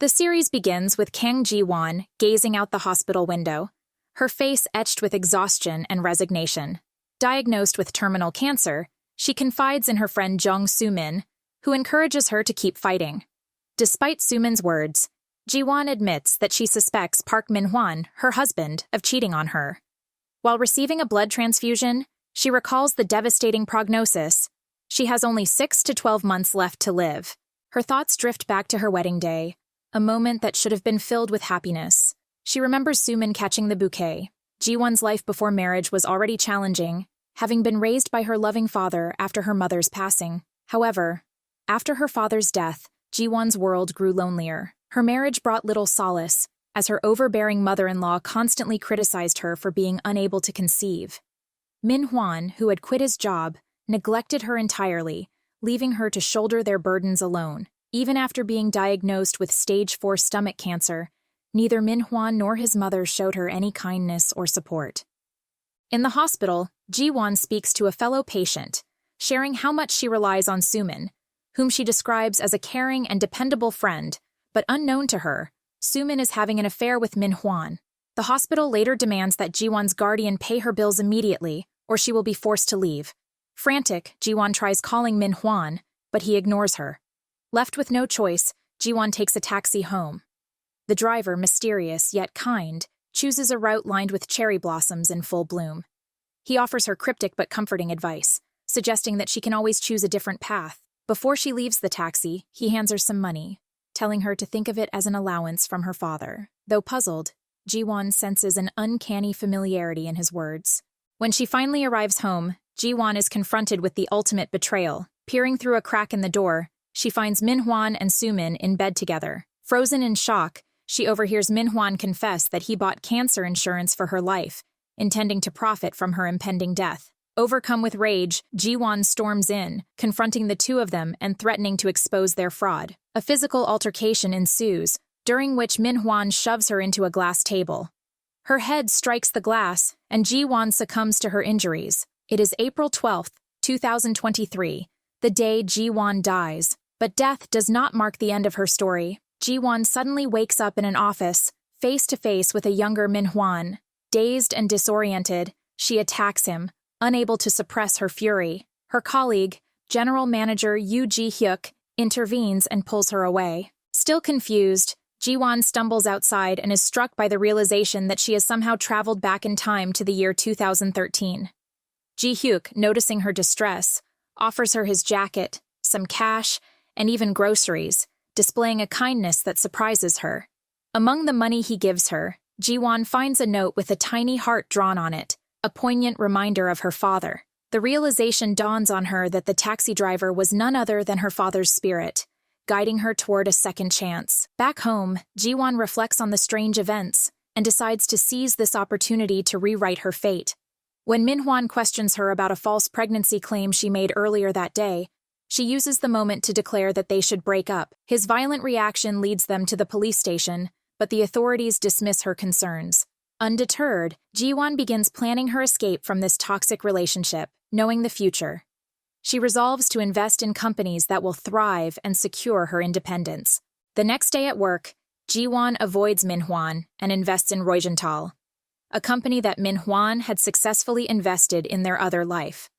The series begins with Kang Ji-won gazing out the hospital window, her face etched with exhaustion and resignation. Diagnosed with terminal cancer, she confides in her friend Jung Soo-min, who encourages her to keep fighting. Despite Soo-min's words, Ji-won admits that she suspects Park Min-hwan, her husband, of cheating on her. While receiving a blood transfusion, she recalls the devastating prognosis. She has only 6 to 12 months left to live. Her thoughts drift back to her wedding day, a moment that should have been filled with happiness. She remembers Soo-min catching the bouquet. Ji-won's life before marriage was already challenging, having been raised by her loving father after her mother's passing. However, after her father's death, Ji-won's world grew lonelier. Her marriage brought little solace, as her overbearing mother-in-law constantly criticized her for being unable to conceive. Min-hwan, who had quit his job, neglected her entirely, leaving her to shoulder their burdens alone. Even after being diagnosed with stage 4 stomach cancer, neither Min-hwan nor his mother showed her any kindness or support. In the hospital, Ji-won speaks to a fellow patient, sharing how much she relies on Soo-min, whom she describes as a caring and dependable friend, but unknown to her, Soo-min is having an affair with Min-hwan. The hospital later demands that Ji-won's guardian pay her bills immediately, or she will be forced to leave. Frantic, Ji-won tries calling Min-hwan, but he ignores her. Left with no choice, Ji-won takes a taxi home. The driver, mysterious yet kind, chooses a route lined with cherry blossoms in full bloom. He offers her cryptic but comforting advice, suggesting that she can always choose a different path. Before she leaves the taxi, he hands her some money, telling her to think of it as an allowance from her father. Though puzzled, Ji-won senses an uncanny familiarity in his words. When she finally arrives home, Ji-won is confronted with the ultimate betrayal. Peering through a crack in the door, she finds Min-hwan and Soo-min in bed together. Frozen in shock, she overhears Min-hwan confess that he bought cancer insurance for her life, intending to profit from her impending death. Overcome with rage, Ji-won storms in, confronting the two of them and threatening to expose their fraud. A physical altercation ensues, during which Min-hwan shoves her into a glass table. Her head strikes the glass, and Ji-won succumbs to her injuries. It is April 12, 2023, the day Ji-won dies. But death does not mark the end of her story. Ji-won suddenly wakes up in an office, face to face with a younger Min-hwan. Dazed and disoriented, she attacks him, unable to suppress her fury. Her colleague, General Manager Yoo Ji-hyuk, intervenes and pulls her away. Still confused, Ji-won stumbles outside and is struck by the realization that she has somehow traveled back in time to the year 2013. Ji-hyuk, noticing her distress, offers her his jacket, some cash, and even groceries, displaying a kindness that surprises her. Among the money he gives her, Ji-won finds a note with a tiny heart drawn on it, a poignant reminder of her father. The realization dawns on her that the taxi driver was none other than her father's spirit, guiding her toward a second chance. Back home, Ji-won reflects on the strange events and decides to seize this opportunity to rewrite her fate. When Min-hwan questions her about a false pregnancy claim she made earlier that day, she uses the moment to declare that they should break up. His violent reaction leads them to the police station, but the authorities dismiss her concerns. Undeterred, Ji-won begins planning her escape from this toxic relationship, knowing the future. She resolves to invest in companies that will thrive and secure her independence. The next day at work, Ji-won avoids Min-hwan and invests in Roigenthal, a company that Min-hwan had successfully invested in their other life.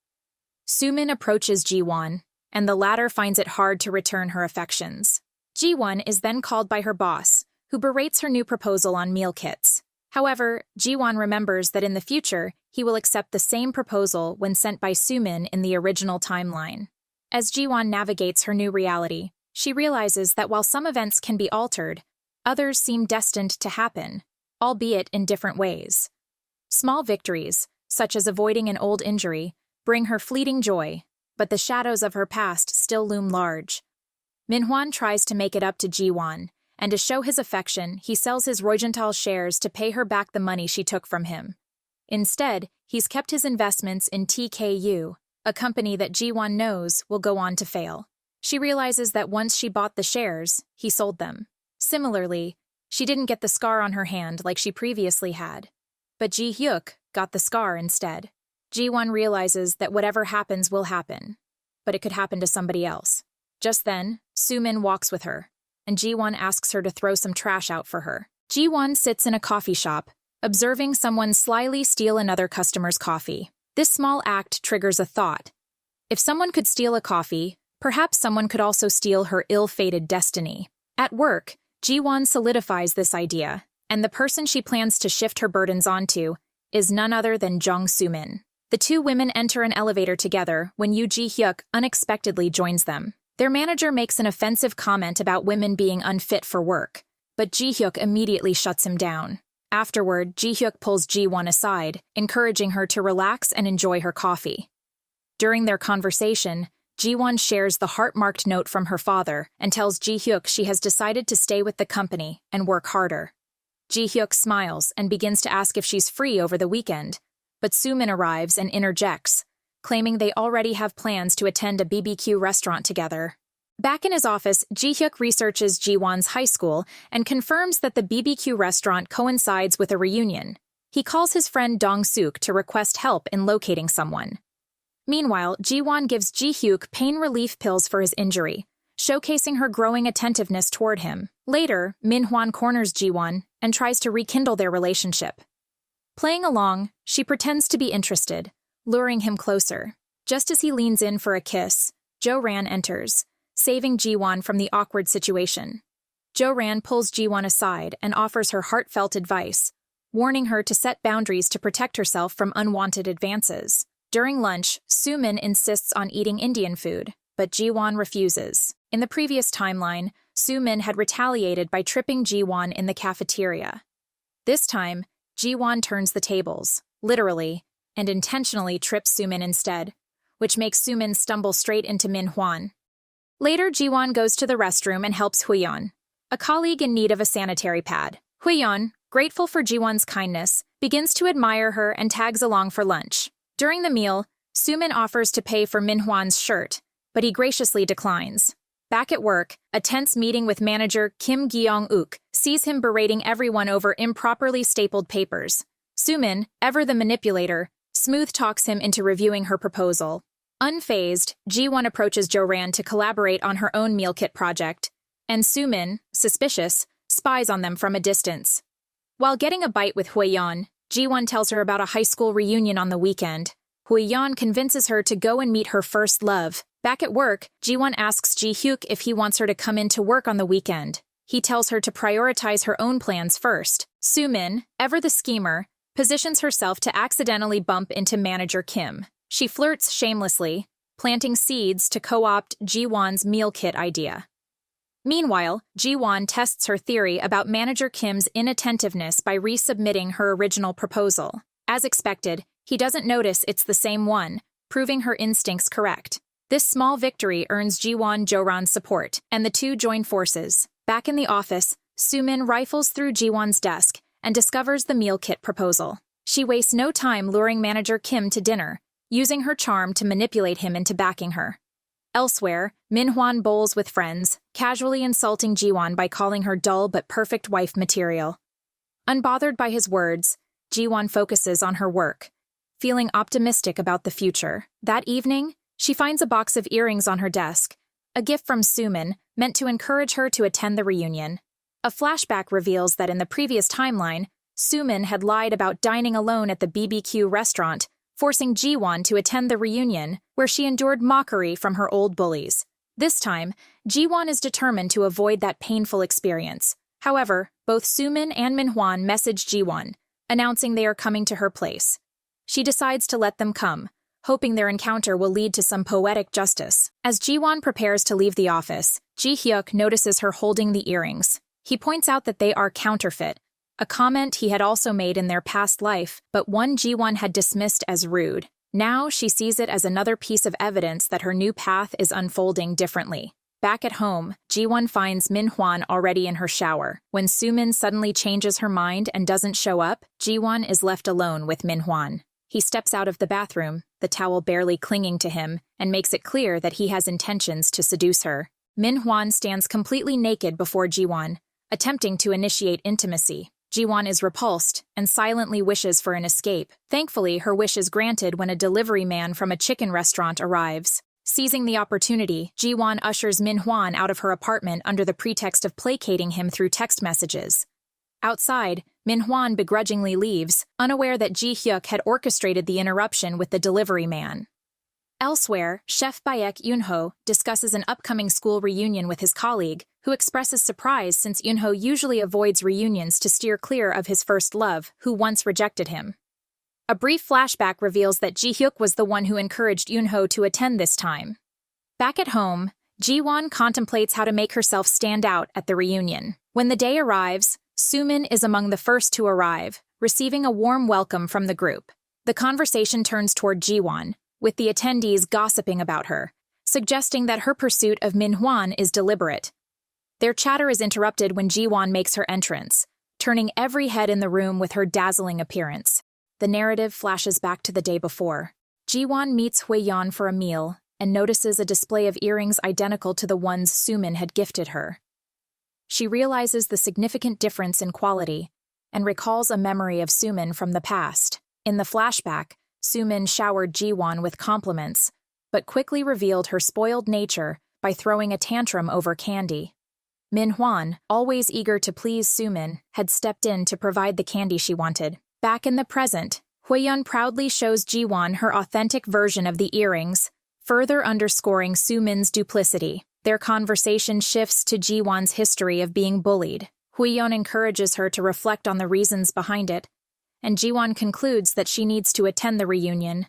Soo-min approaches Ji-won, and the latter finds it hard to return her affections. Ji-won is then called by her boss, who berates her new proposal on meal kits. However, Ji-won remembers that in the future, he will accept the same proposal when sent by Soo-min in the original timeline. As Ji-won navigates her new reality, she realizes that while some events can be altered, others seem destined to happen, albeit in different ways. Small victories, such as avoiding an old injury, bring her fleeting joy, but the shadows of her past still loom large. Min-hwan tries to make it up to Ji-won, and to show his affection, he sells his Roigenthal shares to pay her back the money she took from him. Instead, he's kept his investments in TKU, a company that Ji-won knows will go on to fail. She realizes that once she bought the shares, he sold them. Similarly, she didn't get the scar on her hand like she previously had, but Ji-hyuk got the scar instead. Ji-won realizes that whatever happens will happen, but it could happen to somebody else. Just then, Soo-min walks with her. and Ji-won asks her to throw some trash out for her. Ji-won sits in a coffee shop, observing someone slyly steal another customer's coffee. This small act triggers a thought. If someone could steal a coffee, perhaps someone could also steal her ill-fated destiny. At work, Ji-won solidifies this idea, and the person she plans to shift her burdens onto is none other than Jung Soo-min. The two women enter an elevator together when Yoo Ji-hyuk unexpectedly joins them. Their manager makes an offensive comment about women being unfit for work, but Ji-hyuk immediately shuts him down. Afterward, Ji-hyuk pulls Ji-won aside, encouraging her to relax and enjoy her coffee. During their conversation, Ji-won shares the heart-marked note from her father and tells Ji-hyuk she has decided to stay with the company and work harder. Ji-hyuk smiles and begins to ask if she's free over the weekend, but Soo-min arrives and interjects, claiming they already have plans to attend a BBQ restaurant together. Back in his office, Ji-hyuk researches Ji-won's high school and confirms that the BBQ restaurant coincides with a reunion. He calls his friend Dong-suk to request help in locating someone. Meanwhile, Ji-won gives Ji-hyuk pain relief pills for his injury, showcasing her growing attentiveness toward him. Later, Min-hwan corners Ji-won and tries to rekindle their relationship. Playing along, she pretends to be interested, luring him closer. Just as he leans in for a kiss, Jo-ran enters, saving Ji-won from the awkward situation. Jo-ran pulls Ji-won aside and offers her heartfelt advice, warning her to set boundaries to protect herself from unwanted advances. During lunch, Soo-min insists on eating Indian food, but Ji-won refuses. In the previous timeline, Soo-min had retaliated by tripping Ji-won in the cafeteria. This time, Ji-won turns the tables, literally, and intentionally trips Soo-min instead, which makes Soo-min stumble straight into Min-hwan. Later, Ji-won goes to the restroom and helps Hui-yeon, a colleague in need of a sanitary pad. Hui-yeon, grateful for Ji-won's kindness, begins to admire her and tags along for lunch. During the meal, Soo-min offers to pay for Min-hwan's shirt, but he graciously declines. Back at work, a tense meeting with manager Kim Gyong-uk sees him berating everyone over improperly stapled papers. Soo-min, ever the manipulator, smooth-talks him into reviewing her proposal. Unfazed, Ji-won approaches Jo-ran to collaborate on her own meal kit project, and Soo-min, suspicious, spies on them from a distance. While getting a bite with Hui-yeon, Ji-won tells her about a high school reunion on the weekend. Hui-yeon convinces her to go and meet her first love. Back at work, Ji-won asks Ji-hyuk if he wants her to come in to work on the weekend. He tells her to prioritize her own plans first. Soo-min, ever the schemer, positions herself to accidentally bump into manager Kim. She flirts shamelessly, planting seeds to co-opt Ji-won's meal kit idea. Meanwhile, Ji-won tests her theory about manager Kim's inattentiveness by resubmitting her original proposal. As expected, he doesn't notice it's the same one, proving her instincts correct. This small victory earns Ji-won Jo-ran's support, and the two join forces. Back in the office, Soo-min rifles through Ji-won's desk and discovers the meal kit proposal. She wastes no time luring manager Kim to dinner, using her charm to manipulate him into backing her. Elsewhere, Min-hwan bowls with friends, casually insulting Ji-won by calling her dull but perfect wife material. Unbothered by his words, Ji-won focuses on her work, feeling optimistic about the future. That evening, she finds a box of earrings on her desk, a gift from Soo-min meant to encourage her to attend the reunion. A flashback reveals that in the previous timeline, Soo-min had lied about dining alone at the BBQ restaurant, forcing Ji-won to attend the reunion, where she endured mockery from her old bullies. This time, Ji-won is determined to avoid that painful experience. However, both Soo-min and Min-hwan message Ji-won, announcing they are coming to her place. She decides to let them come, hoping their encounter will lead to some poetic justice. As Ji-won prepares to leave the office, Ji-hyuk notices her holding the earrings. He points out that they are counterfeit, a comment he had also made in their past life, but one Ji-won had dismissed as rude. Now she sees it as another piece of evidence that her new path is unfolding differently. Back at home, Ji-won finds Min-hwan already in her shower. When Soo-min suddenly changes her mind and doesn't show up, Ji-won is left alone with Min-hwan. He steps out of the bathroom, the towel barely clinging to him, and makes it clear that he has intentions to seduce her. Min-hwan stands completely naked before Ji-won, attempting to initiate intimacy. Ji-won is repulsed and silently wishes for an escape. Thankfully, her wish is granted when a delivery man from a chicken restaurant arrives. Seizing the opportunity, Ji-won ushers Min-hwan out of her apartment under the pretext of placating him through text messages. Outside, Min-hwan begrudgingly leaves, unaware that Ji-hyuk had orchestrated the interruption with the delivery man. Elsewhere, Chef Baek Yoon-ho discusses an upcoming school reunion with his colleague, who expresses surprise since Yoon-ho usually avoids reunions to steer clear of his first love, who once rejected him. A brief flashback reveals that Ji-hyuk was the one who encouraged Yoon-ho to attend this time. Back at home, Ji-won contemplates how to make herself stand out at the reunion. When the day arrives, Soo-min is among the first to arrive, receiving a warm welcome from the group. The conversation turns toward Ji-won, with the attendees gossiping about her, suggesting that her pursuit of Min-hwan is deliberate. Their chatter is interrupted when Ji-won makes her entrance, turning every head in the room with her dazzling appearance. The narrative flashes back to the day before. Ji-won meets Hui-yeon for a meal and notices a display of earrings identical to the ones Soo-min had gifted her. She realizes the significant difference in quality and recalls a memory of Soo-min from the past. In the flashback, Soo-min showered Ji-won with compliments, but quickly revealed her spoiled nature by throwing a tantrum over candy. Min-hwan, always eager to please Soo-min, had stepped in to provide the candy she wanted. Back in the present, Hui-yeon proudly shows Ji-won her authentic version of the earrings, further underscoring Soo-min's duplicity. Their conversation shifts to Ji-won's history of being bullied. Hui-yeon encourages her to reflect on the reasons behind it, and Ji-won concludes that she needs to attend the reunion,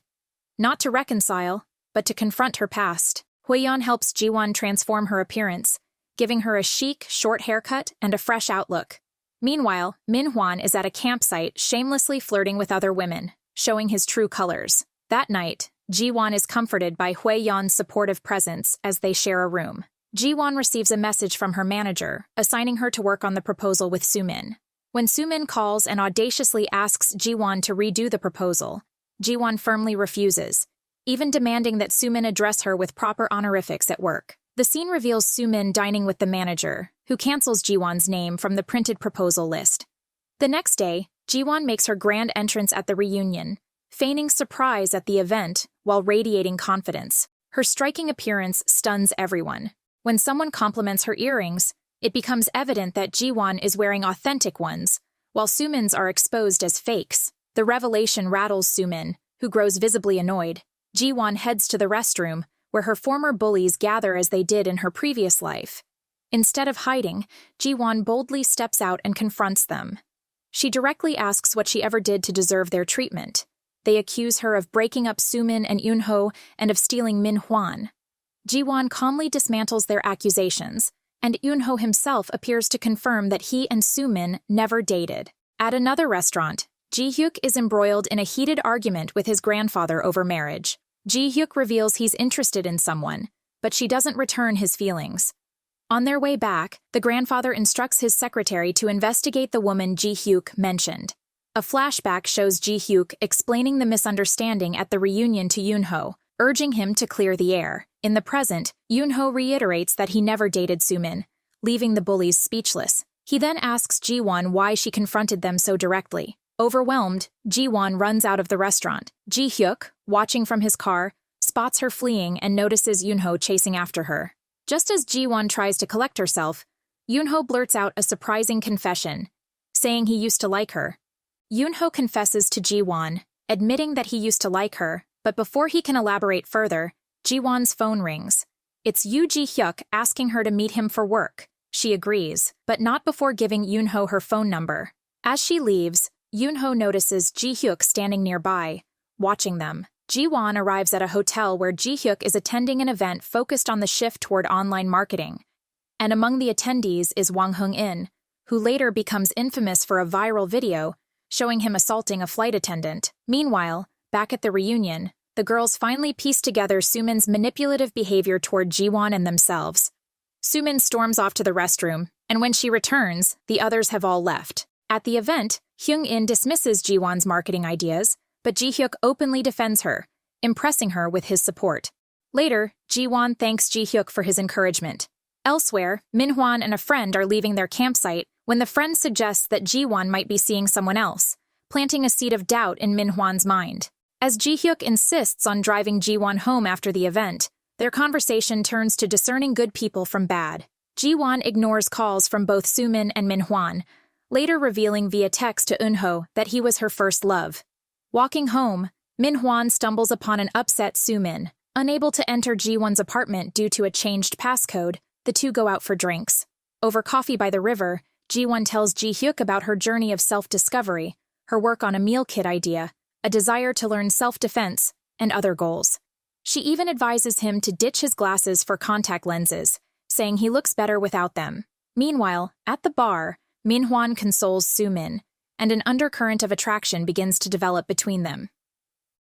not to reconcile, but to confront her past. Hui-yeon helps Ji-won transform her appearance, giving her a chic, short haircut and a fresh outlook. Meanwhile, Min-hwan is at a campsite shamelessly flirting with other women, showing his true colors. That night, Ji-won is comforted by Hui-yeon's supportive presence as they share a room. Ji-won receives a message from her manager, assigning her to work on the proposal with Soo-min. When Soo-min calls and audaciously asks Ji-won to redo the proposal, Ji-won firmly refuses, even demanding that Soo-min address her with proper honorifics at work. The scene reveals Soo-min dining with the manager, who cancels Ji-won's name from the printed proposal list. The next day, Ji-won makes her grand entrance at the reunion, feigning surprise at the event while radiating confidence. Her striking appearance stuns everyone. When someone compliments her earrings, it becomes evident that Ji-won is wearing authentic ones, while Soo-min's are exposed as fakes. The revelation rattles Soo-min, who grows visibly annoyed. Ji-won heads to the restroom, where her former bullies gather as they did in her previous life. Instead of hiding, Ji-won boldly steps out and confronts them. She directly asks what she ever did to deserve their treatment. They accuse her of breaking up Soo-min and Yoon-ho and of stealing Min-hwan. Ji-won calmly dismantles their accusations, and Yoon-ho himself appears to confirm that he and Soo-min never dated. At another restaurant, Ji-hyuk is embroiled in a heated argument with his grandfather over marriage. Ji-hyuk reveals he's interested in someone, but she doesn't return his feelings. On their way back, the grandfather instructs his secretary to investigate the woman Ji-hyuk mentioned. A flashback shows Ji-hyuk explaining the misunderstanding at the reunion to Yoon-ho, urging him to clear the air. In the present, Yoon-ho reiterates that he never dated Soo-min, leaving the bullies speechless. He then asks Ji-won why she confronted them so directly. Overwhelmed, Ji-won runs out of the restaurant. Ji-hyuk, watching from his car, spots her fleeing and notices Yoon-ho chasing after her. Just as Ji-won tries to collect herself, Yoon-ho blurts out a surprising confession, saying he used to like her. Yoon-ho confesses to Ji-won, admitting that he used to like her, but before he can elaborate further, Ji-won's phone rings. It's Yoo Ji-hyuk asking her to meet him for work. She agrees, but not before giving Yoon-ho her phone number. As she leaves, Yoon-ho notices Ji-hyuk standing nearby, watching them. Ji-won arrives at a hotel where Ji-hyuk is attending an event focused on the shift toward online marketing. And among the attendees is Wang Hung-in, who later becomes infamous for a viral video showing him assaulting a flight attendant. Meanwhile, back at the reunion, the girls finally piece together Soo-min's manipulative behavior toward Ji-won and themselves. Soo-min storms off to the restroom, and when she returns, the others have all left. At the event, Hyung-in dismisses Ji-won's marketing ideas, but Ji-hyuk openly defends her, impressing her with his support. Later, Ji-won thanks Ji-hyuk for his encouragement. Elsewhere, Min-hwan and a friend are leaving their campsite when the friend suggests that Ji-won might be seeing someone else, planting a seed of doubt in Min-hwan's mind. As Ji-hyuk insists on driving Ji-won home after the event, Their conversation turns to discerning good people from bad. Ji-won ignores calls from both Soo-min and Min-hwan, later revealing via text to Eun-ho that he was her first love. Walking home, Min-hwan stumbles upon an upset Soo-min. Unable to enter Ji-won's apartment due to a changed passcode, the two go out for drinks. Over coffee by the river, Ji-won tells Ji-hyuk about her journey of self-discovery, her work on a meal kit idea, a desire to learn self-defense, and other goals. She even advises him to ditch his glasses for contact lenses, saying he looks better without them. Meanwhile, at the bar, Min-hwan consoles Soo-min, and an undercurrent of attraction begins to develop between them.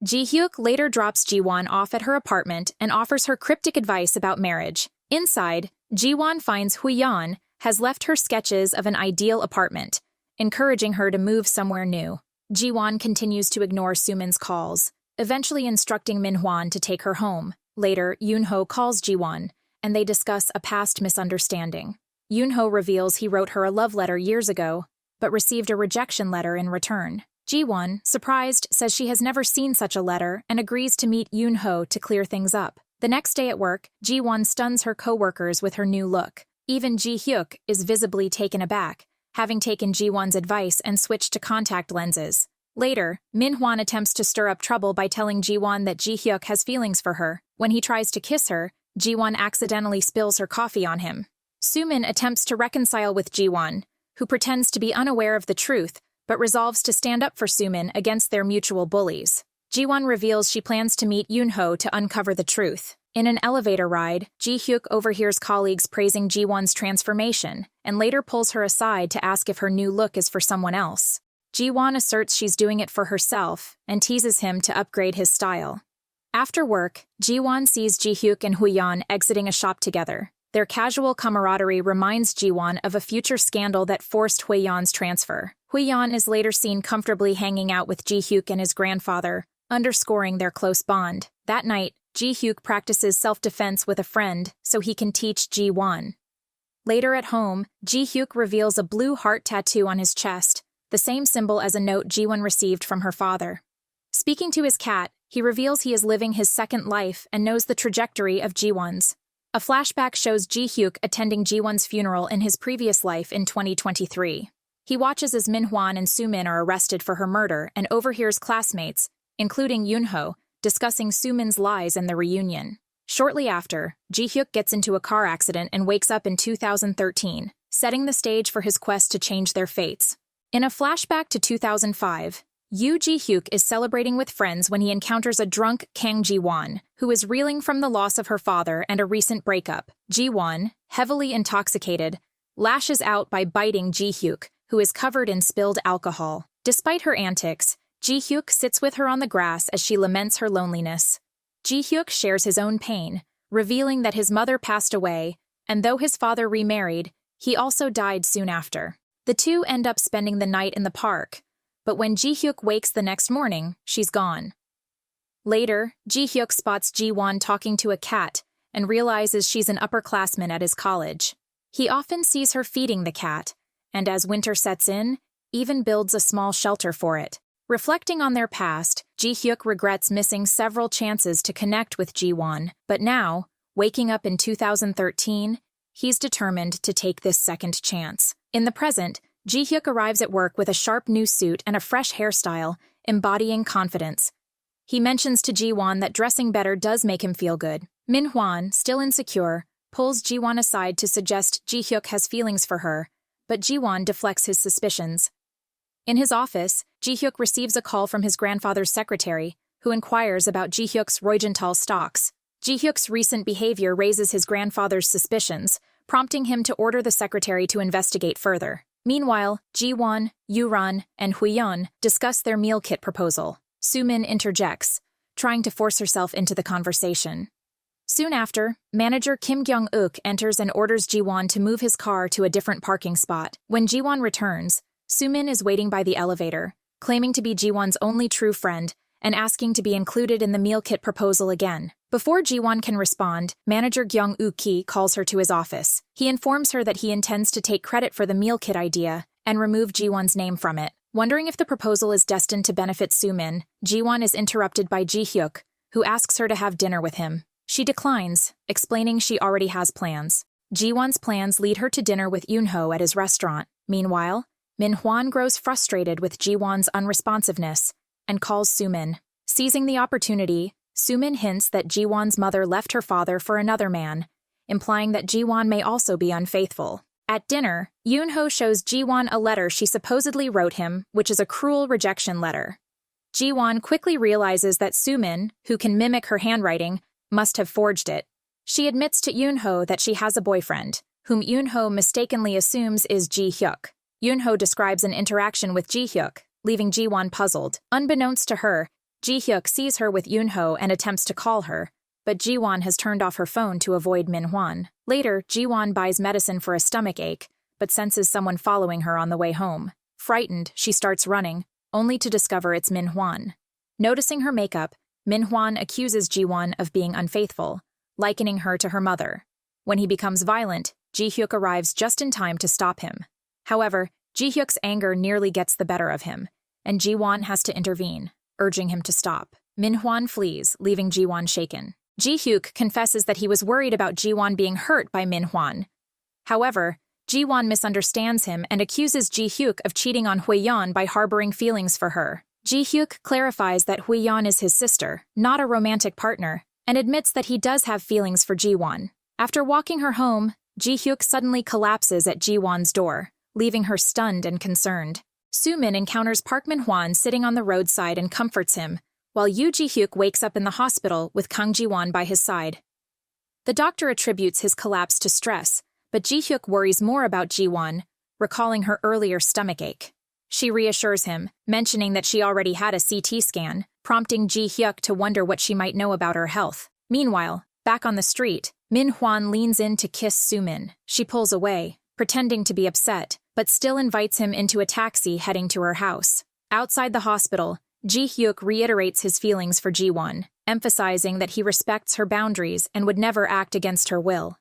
Ji-hyuk later drops Ji-won off at her apartment and offers her cryptic advice about marriage. Inside, Ji-won finds Hui-yeon has left her sketches of an ideal apartment, encouraging her to move somewhere new. Ji-won continues to ignore Soo-min's calls, eventually instructing Min-hwan to take her home. Later, Yoon-ho calls Ji-won, and they discuss a past misunderstanding. Yoon-ho reveals he wrote her a love letter years ago, but received a rejection letter in return. Ji-won, surprised, says she has never seen such a letter and agrees to meet Yoon-ho to clear things up. The next day at work, Ji-won stuns her co-workers with her new look. Even Ji-hyuk is visibly taken aback, having taken Ji-won's advice and switched to contact lenses. Later, Min-hwan attempts to stir up trouble by telling Ji-won that Ji-hyuk has feelings for her. When he tries to kiss her, Ji-won accidentally spills her coffee on him. Soo-min attempts to reconcile with Ji-won, who pretends to be unaware of the truth, but resolves to stand up for Soo-min against their mutual bullies. Ji-won reveals she plans to meet Yoon-ho to uncover the truth. In an elevator ride, Ji-hyuk overhears colleagues praising Ji-won's transformation, and later pulls her aside to ask if her new look is for someone else. Ji-won asserts she's doing it for herself, and teases him to upgrade his style. After work, Ji-won sees Ji-hyuk and Hui-yeon exiting a shop together. Their casual camaraderie reminds Ji-won of a future scandal that forced Hui-yeon's transfer. Hui-yeon is later seen comfortably hanging out with Ji-hyuk and his grandfather, underscoring their close bond. That night, Ji-hyuk practices self-defense with a friend so he can teach Ji-won. Later at home, Ji-hyuk reveals a blue heart tattoo on his chest, the same symbol as a note Ji-won received from her father. Speaking to his cat, he reveals he is living his second life and knows the trajectory of Ji-won's. A flashback shows Ji-hyuk attending Ji-won's funeral in his previous life in 2023. He watches as Min-hwan and Soo-min are arrested for her murder and overhears classmates, including Yoon-ho, discussing Soo-min's lies and the reunion. Shortly after, Ji-hyuk gets into a car accident and wakes up in 2013, setting the stage for his quest to change their fates. In a flashback to 2005, Yoo Ji-hyuk is celebrating with friends when he encounters a drunk Kang Ji-won, who is reeling from the loss of her father and a recent breakup. Ji-won, heavily intoxicated, lashes out by biting Ji-hyuk, who is covered in spilled alcohol. Despite her antics, Ji-hyuk sits with her on the grass as she laments her loneliness. Ji-hyuk shares his own pain, revealing that his mother passed away, and though his father remarried, he also died soon after. The two end up spending the night in the park, but when Ji-hyuk wakes the next morning, she's gone. Later, Ji-hyuk spots Ji-won talking to a cat and realizes she's an upperclassman at his college. He often sees her feeding the cat, and as winter sets in, even builds a small shelter for it. Reflecting on their past, Ji-hyuk regrets missing several chances to connect with Ji-won, but now, waking up in 2013, he's determined to take this second chance. In the present, Ji-hyuk arrives at work with a sharp new suit and a fresh hairstyle, embodying confidence. He mentions to Ji-won that dressing better does make him feel good. Min-hwan, still insecure, pulls Ji-won aside to suggest Ji-hyuk has feelings for her, but Ji-won deflects his suspicions. In his office, Ji-hyuk receives a call from his grandfather's secretary, who inquires about Ji-hyuk's Roygental stocks. Ji-hyuk's recent behavior raises his grandfather's suspicions, prompting him to order the secretary to investigate further. Meanwhile, Ji-won, Yoo-ran, and Hui-yeon discuss their meal kit proposal. Soo-min interjects, trying to force herself into the conversation. Soon after, manager Kim Kyung-uk enters and orders Ji-won to move his car to a different parking spot. When Ji-won returns, Soo-min is waiting by the elevator, claiming to be Ji-won's only true friend and asking to be included in the meal kit proposal again. Before Ji-won can respond, manager Kyung-uk calls her to his office. He informs her that he intends to take credit for the meal kit idea and remove Ji-won's name from it. Wondering if the proposal is destined to benefit Soo-min, Ji-won is interrupted by Ji-hyuk, who asks her to have dinner with him. She declines, explaining she already has plans. Ji-won's plans lead her to dinner with Yoon-ho at his restaurant. Meanwhile, Min-hwan grows frustrated with Ji-won's unresponsiveness and calls Soo-min. Seizing the opportunity, Soo-min hints that Ji-won's mother left her father for another man, implying that Ji-won may also be unfaithful. At dinner, Yoon-ho shows Ji-won a letter she supposedly wrote him, which is a cruel rejection letter. Ji-won quickly realizes that Soo-min, who can mimic her handwriting, must have forged it. She admits to Yoon-ho that she has a boyfriend, whom Yoon-ho mistakenly assumes is Ji-hyuk. Yoon-ho describes an interaction with Ji-hyuk, leaving Ji-won puzzled. Unbeknownst to her, Ji-hyuk sees her with Yoon-ho and attempts to call her, but Ji-won has turned off her phone to avoid Min-hwan. Later, Ji-won buys medicine for a stomach ache, but senses someone following her on the way home. Frightened, she starts running, only to discover it's Min-hwan. Noticing her makeup, Min-hwan accuses Ji-won of being unfaithful, likening her to her mother. When he becomes violent, Ji-hyuk arrives just in time to stop him. However, Ji-hyuk's anger nearly gets the better of him, and Ji-won has to intervene, urging him to stop. Min-hwan flees, leaving Ji-won shaken. Ji-hyuk confesses that he was worried about Ji-won being hurt by Min-hwan. However, Ji-won misunderstands him and accuses Ji-hyuk of cheating on Hui-yeon by harboring feelings for her. Ji-hyuk clarifies that Hui-yeon is his sister, not a romantic partner, and admits that he does have feelings for Ji-won. After walking her home, Ji-hyuk suddenly collapses at Ji-won's door, leaving her stunned and concerned. Soo-min encounters Park Min-hwan sitting on the roadside and comforts him, while Yoo Ji-hyuk wakes up in the hospital with Kang Ji-won by his side. The doctor attributes his collapse to stress, but Ji-hyuk worries more about Ji-won, recalling her earlier stomachache. She reassures him, mentioning that she already had a CT scan, prompting Ji-hyuk to wonder what she might know about her health. Meanwhile, back on the street, Min-hwan leans in to kiss Soo-min. She pulls away, pretending to be upset, but still invites him into a taxi heading to her house. Outside the hospital, Ji-hyuk reiterates his feelings for Ji-won, emphasizing that he respects her boundaries and would never act against her will.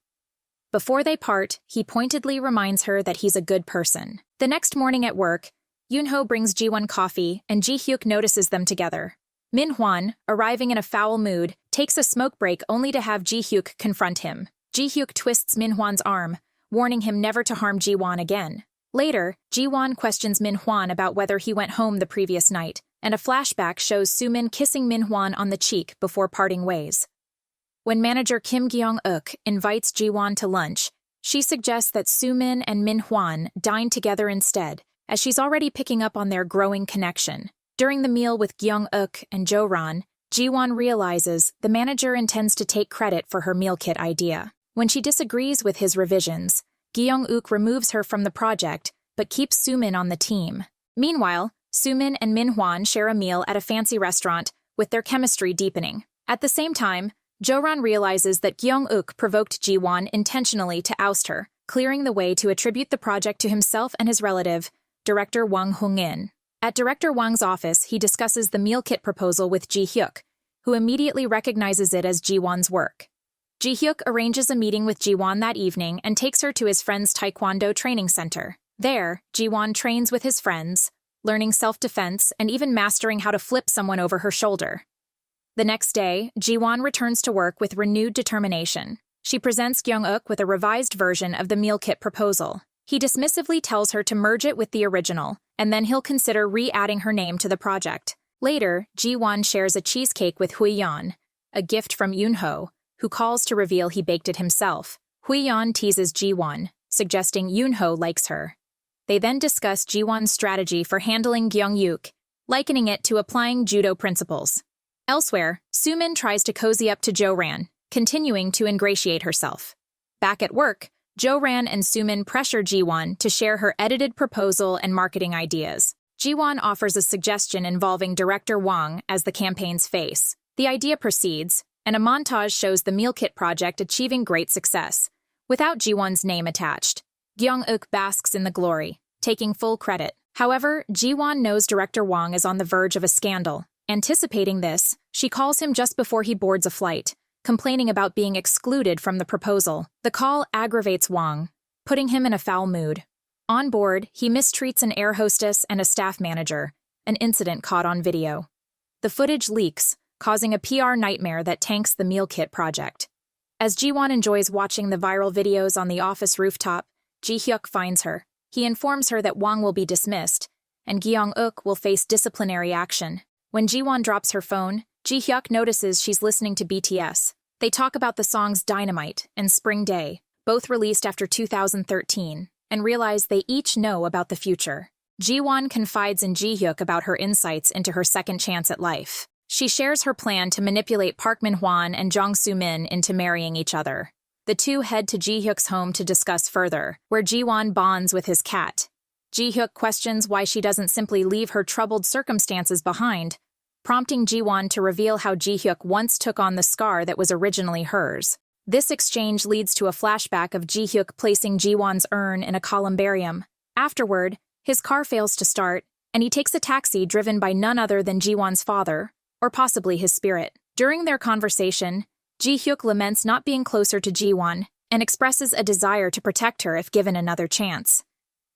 Before they part, he pointedly reminds her that he's a good person. The next morning at work, Yoon-ho brings Ji-won coffee and Ji-hyuk notices them together. Min-hwan, arriving in a foul mood, takes a smoke break only to have Ji-hyuk confront him. Ji-hyuk twists Min-hwan's arm, warning him never to harm Ji-won again. Later, Ji-won questions Min-hwan about whether he went home the previous night, and a flashback shows Soo-min kissing Min-hwan on the cheek before parting ways. When manager Kim Kyung-uk invites Ji-won to lunch, she suggests that Soo-min and Min-hwan dine together instead, as she's already picking up on their growing connection. During the meal with Kyung-uk and Jo-ran, Ji-won realizes the manager intends to take credit for her meal kit idea. When she disagrees with his revisions, Kyung-uk removes her from the project, but keeps Soo-min on the team. Meanwhile, Soo-min and Min-hwan share a meal at a fancy restaurant, with their chemistry deepening. At the same time, Jo-ran realizes that Kyung-uk provoked Ji-won intentionally to oust her, clearing the way to attribute the project to himself and his relative, Director Wang Hong-in. At Director Wang's office, he discusses the meal kit proposal with Ji-hyuk, who immediately recognizes it as Ji-won's work. Ji-hyuk arranges a meeting with Ji-won that evening and takes her to his friend's taekwondo training center. There, Ji-won trains with his friends, learning self-defense and even mastering how to flip someone over her shoulder. The next day, Ji-won returns to work with renewed determination. She presents Kyung-uk with a revised version of the meal kit proposal. He dismissively tells her to merge it with the original, and then he'll consider re-adding her name to the project. Later, Ji-won shares a cheesecake with Hui-yeon, a gift from Yoon-ho, who calls to reveal he baked it himself. Hui-yeon teases Ji-won, suggesting Yoon-ho likes her. They then discuss Ji-won's strategy for handling Kyung-uk, likening it to applying judo principles. Elsewhere, Soo-min tries to cozy up to Jo-ran, continuing to ingratiate herself. Back at work, Jo-ran and Soo-min pressure Ji-won to share her edited proposal and marketing ideas. Ji-won offers a suggestion involving Director Wang as the campaign's face. The idea proceeds, and a montage shows the meal kit project achieving great success. Without Ji-won's name attached, Kyung-uk basks in the glory, taking full credit. However, Ji-won knows Director Wang is on the verge of a scandal. Anticipating this, she calls him just before he boards a flight, complaining about being excluded from the proposal. The call aggravates Wang, putting him in a foul mood. On board, he mistreats an air hostess and a staff manager, an incident caught on video. The footage leaks, causing a PR nightmare that tanks the meal kit project. As Ji-won enjoys watching the viral videos on the office rooftop, Ji-hyuk finds her. He informs her that Wang will be dismissed, and Kyung-uk will face disciplinary action. When Ji-won drops her phone, Ji-hyuk notices she's listening to BTS. They talk about the songs Dynamite and Spring Day, both released after 2013, and realize they each know about the future. Ji-won confides in Ji-hyuk about her insights into her second chance at life. She shares her plan to manipulate Park Min-hwan and Jong Soo-min into marrying each other. The two head to Ji-hyuk's home to discuss further, where Ji-won bonds with his cat. Ji-hyuk questions why she doesn't simply leave her troubled circumstances behind, prompting Ji-won to reveal how Ji-hyuk once took on the scar that was originally hers. This exchange leads to a flashback of Ji-hyuk placing Ji-won's urn in a columbarium. Afterward, his car fails to start, and he takes a taxi driven by none other than Ji-won's father, or possibly his spirit. During their conversation, Ji-hyuk laments not being closer to Ji-won and expresses a desire to protect her if given another chance.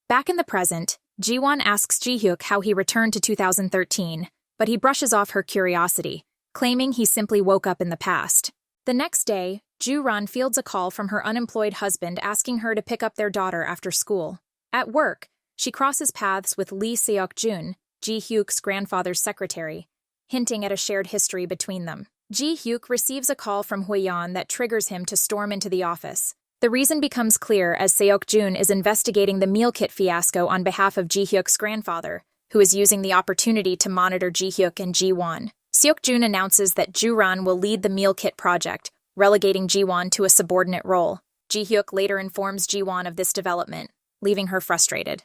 Back in the present, Ji-won asks Ji-hyuk how he returned to 2013, but he brushes off her curiosity, claiming he simply woke up in the past. The next day, Ju-ran fields a call from her unemployed husband asking her to pick up their daughter after school. At work, she crosses paths with Lee Seok-jun, Ji-hyuk's grandfather's secretary, hinting at a shared history between them. Ji-hyuk receives a call from Huiyeon that triggers him to storm into the office. The reason becomes clear as Seok-jun is investigating the meal kit fiasco on behalf of Ji-hyuk's grandfather, who is using the opportunity to monitor Ji-hyuk and Ji-won. Seok-jun announces that Ju-ran will lead the meal kit project, relegating Ji-won to a subordinate role. Ji-hyuk later informs Ji-won of this development, leaving her frustrated.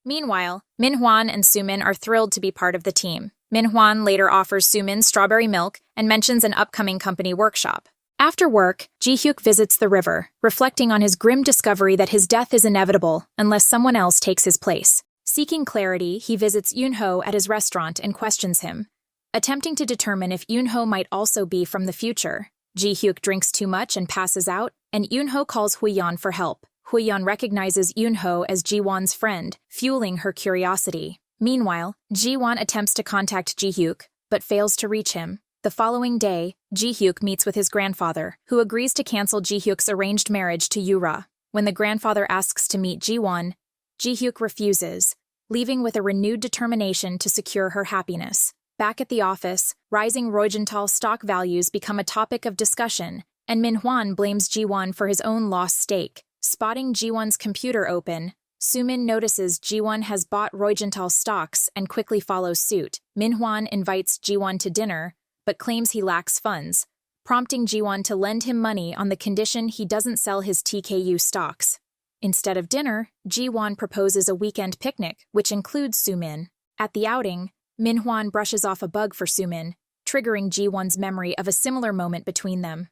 Meanwhile, Min-hwan and Soo-min are thrilled to be part of the team. Min-hwan later offers Soo-min strawberry milk and mentions an upcoming company workshop. After work, Ji-hyuk visits the river, reflecting on his grim discovery that his death is inevitable unless someone else takes his place. Seeking clarity, he visits Yoon-ho at his restaurant and questions him, attempting to determine if Yoon-ho might also be from the future. Ji-hyuk drinks too much and passes out, and Yoon-ho calls Huiyeon for help. Huiyeon recognizes Yoon-ho as Ji-won's friend, fueling her curiosity. Meanwhile, Ji-won attempts to contact Ji-hyuk, but fails to reach him. The following day, Ji-hyuk meets with his grandfather, who agrees to cancel Ji-hyuk's arranged marriage to Yura. When the grandfather asks to meet Ji-won, Ji-hyuk refuses, leaving with a renewed determination to secure her happiness. Back at the office, rising Roigenthal stock values become a topic of discussion, and Min-hwan blames Ji-won for his own lost stake. Spotting Ji-won's computer open, Soo-min notices Ji-won has bought Roigenthal stocks and quickly follows suit. Min-hwan invites Ji-won to dinner, but claims he lacks funds, prompting Ji-won to lend him money on the condition he doesn't sell his TKU stocks. Instead of dinner, Ji-won proposes a weekend picnic, which includes Soo-min. At the outing, Min-hwan brushes off a bug for Soo-min, triggering Ji-won's memory of a similar moment between them.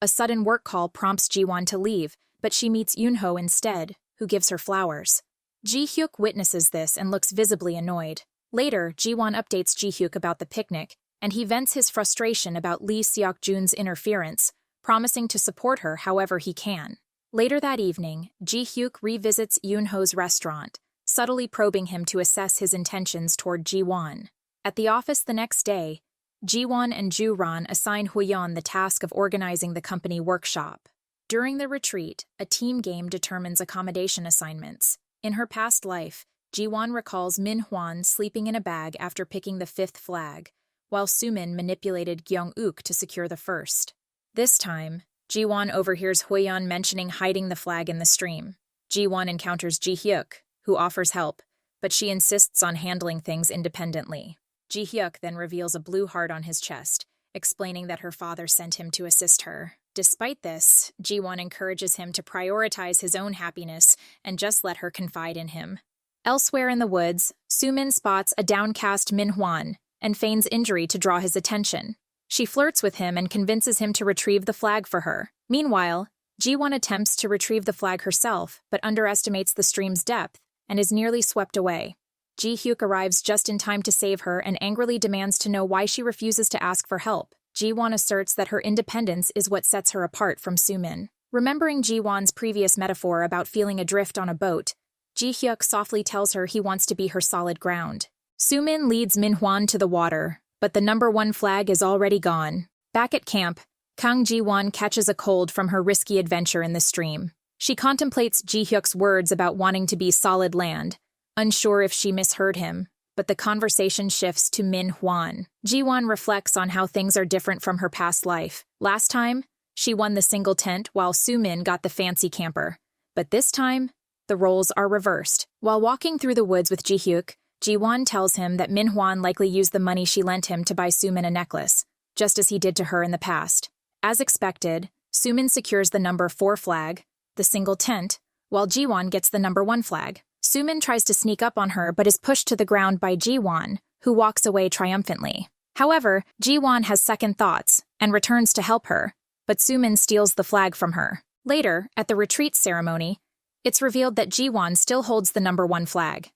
A sudden work call prompts Ji-won to leave, but she meets Yoon-ho instead, who gives her flowers. Ji-hyuk witnesses this and looks visibly annoyed. Later, Ji-won updates Ji-hyuk about the picnic, and he vents his frustration about Lee Seok-jun's interference, promising to support her however he can. Later that evening, Ji-hyuk revisits Yoon-ho's restaurant, subtly probing him to assess his intentions toward Ji-won. At the office the next day, Ji-won and Ju-ran assign Huiyeon the task of organizing the company workshop. During the retreat, a team game determines accommodation assignments. In her past life, Ji-won recalls Min-hwan sleeping in a bag after picking the 5th flag, while Soo-min manipulated Kyung-uk to secure the 1st. This time, Ji-won overhears Huiyeon mentioning hiding the flag in the stream. Ji-won encounters Ji-hyuk, who offers help, but she insists on handling things independently. Ji-hyuk then reveals a blue heart on his chest, explaining that her father sent him to assist her. Despite this, Ji-won encourages him to prioritize his own happiness and just let her confide in him. Elsewhere in the woods, Soo-min spots a downcast Min-hwan and feigns injury to draw his attention. She flirts with him and convinces him to retrieve the flag for her. Meanwhile, Ji-won attempts to retrieve the flag herself, but underestimates the stream's depth and is nearly swept away. Ji-hyuk arrives just in time to save her and angrily demands to know why she refuses to ask for help. Ji-won asserts that her independence is what sets her apart from Soo-min. Remembering Ji-won's previous metaphor about feeling adrift on a boat, Ji-hyuk softly tells her he wants to be her solid ground. Soo-min leads Min-hwan to the water, but the number one flag is already gone. Back at camp, Kang Ji-won catches a cold from her risky adventure in the stream. She contemplates Ji-hyuk's words about wanting to be solid land, unsure if she misheard him, but the conversation shifts to Min-hwan. Ji-won reflects on how things are different from her past life. Last time, she won the single tent while Soo-min got the fancy camper. But this time, the roles are reversed. While walking through the woods with Ji-hyuk, Ji-won tells him that Min-hwan likely used the money she lent him to buy Soo-min a necklace, just as he did to her in the past. As expected, Soo-min secures the number 4 flag, the single tent, while Ji-won gets the number 1 flag. Soo-min tries to sneak up on her but is pushed to the ground by Ji-won, who walks away triumphantly. However, Ji-won has second thoughts and returns to help her, but Soo-min steals the flag from her. Later, at the retreat ceremony, it's revealed that Ji-won still holds the number 1 flag.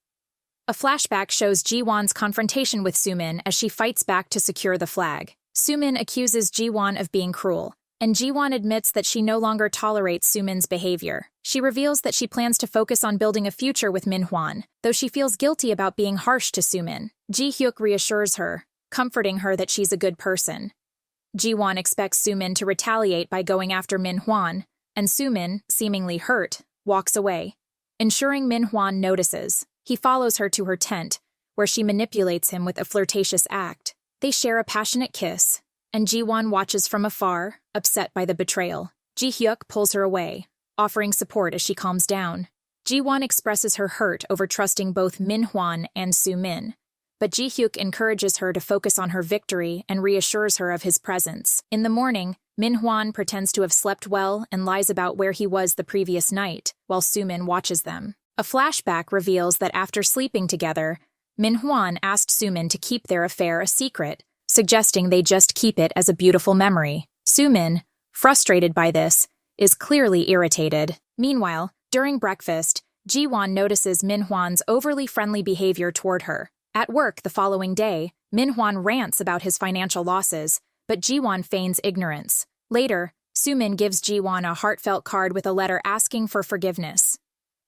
A flashback shows Ji-won's confrontation with Soo-min as she fights back to secure the flag. Soo-min accuses Ji-won of being cruel, and Ji-won admits that she no longer tolerates Soo-min's behavior. She reveals that she plans to focus on building a future with Min-hwan, though she feels guilty about being harsh to Soo-min. Ji-hyuk reassures her, comforting her that she's a good person. Ji-won expects Soo-min to retaliate by going after Min-hwan, and Soo-min, seemingly hurt, walks away. Ensuring Min-hwan notices, he follows her to her tent, where she manipulates him with a flirtatious act. They share a passionate kiss, and Ji-won watches from afar, upset by the betrayal. Ji-hyuk pulls her away, offering support as she calms down. Ji-won expresses her hurt over trusting both Min-hwan and Soo-min, but Ji-hyuk encourages her to focus on her victory and reassures her of his presence. In the morning, Min-hwan pretends to have slept well and lies about where he was the previous night, while Soo-min watches them. A flashback reveals that after sleeping together, Min-hwan asked Soo-min to keep their affair a secret, suggesting they just keep it as a beautiful memory. Soo-min, frustrated by this, is clearly irritated. Meanwhile, during breakfast, Ji-won notices Min-hwan's overly friendly behavior toward her. At work the following day, Min-hwan rants about his financial losses, but Ji-won feigns ignorance. Later, Soo-min gives Ji-won a heartfelt card with a letter asking for forgiveness.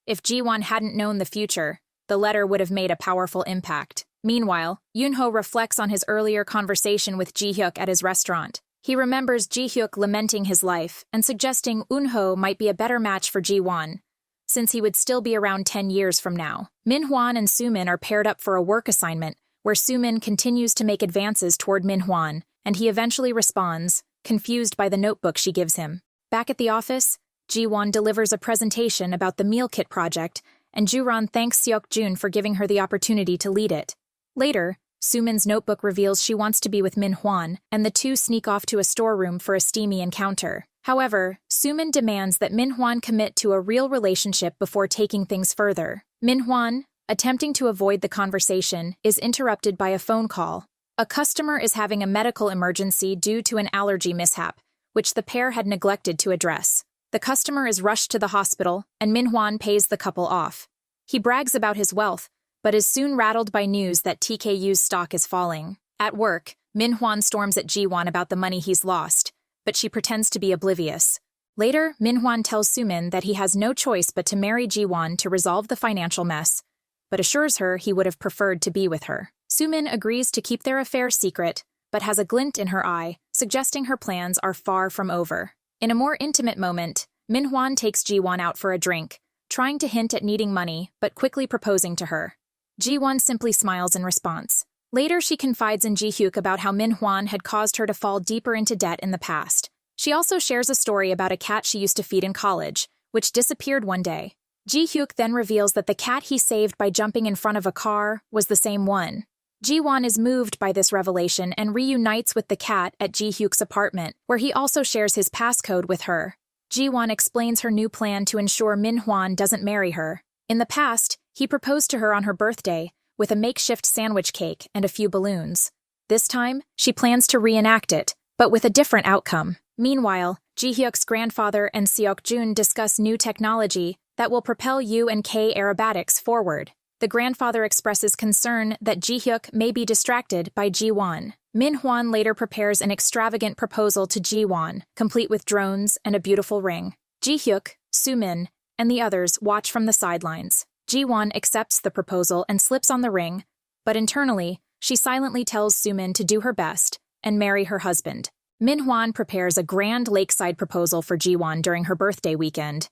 If Ji-won hadn't known the future, the letter would have made a powerful impact. Meanwhile, Yoon-ho reflects on his earlier conversation with Ji-hyuk at his restaurant. He remembers Ji-hyuk lamenting his life and suggesting Eun-ho might be a better match for Ji-won, since he would still be around 10 years from now. Min-hwan and Soo-min are paired up for a work assignment, where Soo-min continues to make advances toward Min-hwan, and he eventually responds, confused by the notebook she gives him. Back at the office, Ji-won delivers a presentation about the meal kit project, and Ju-ran thanks Seok-jun for giving her the opportunity to lead it. Later, Soo-min's notebook reveals she wants to be with Min-hwan, and the two sneak off to a storeroom for a steamy encounter. However, Soo-min demands that Min-hwan commit to a real relationship before taking things further. Min-hwan, attempting to avoid the conversation, is interrupted by a phone call. A customer is having a medical emergency due to an allergy mishap, which the pair had neglected to address. The customer is rushed to the hospital, and Min-hwan pays the couple off. He brags about his wealth, but is soon rattled by news that TKU's stock is falling. At work, Min-hwan storms at Ji-won about the money he's lost, but she pretends to be oblivious. Later, Min-hwan tells Soo-min that he has no choice but to marry Ji-won to resolve the financial mess, but assures her he would have preferred to be with her. Soo-min agrees to keep their affair secret, but has a glint in her eye, suggesting her plans are far from over. In a more intimate moment, Min-hwan takes Ji-won out for a drink, trying to hint at needing money, but quickly proposing to her. Ji-won simply smiles in response. Later, she confides in Ji-hyuk about how Min-hwan had caused her to fall deeper into debt in the past. She also shares a story about a cat she used to feed in college, which disappeared one day. Ji-hyuk then reveals that the cat he saved by jumping in front of a car was the same one. Ji-won is moved by this revelation and reunites with the cat at Ji-hyuk's apartment, where he also shares his passcode with her. Ji-won explains her new plan to ensure Min-hwan doesn't marry her. In the past, he proposed to her on her birthday, with a makeshift sandwich cake and a few balloons. This time, she plans to reenact it, but with a different outcome. Meanwhile, Ji-hyuk's grandfather and Seok-jun discuss new technology that will propel U and K aerobatics forward. The grandfather expresses concern that Ji-hyuk may be distracted by Ji-won. Min-hwan later prepares an extravagant proposal to Ji-won, complete with drones and a beautiful ring. Ji-hyuk, Soo-min, and the others watch from the sidelines. Ji-won accepts the proposal and slips on the ring, but internally, She silently tells Sumin to do her best and marry her husband. Minhwan prepares a grand lakeside proposal for Jiwon during her birthday weekend,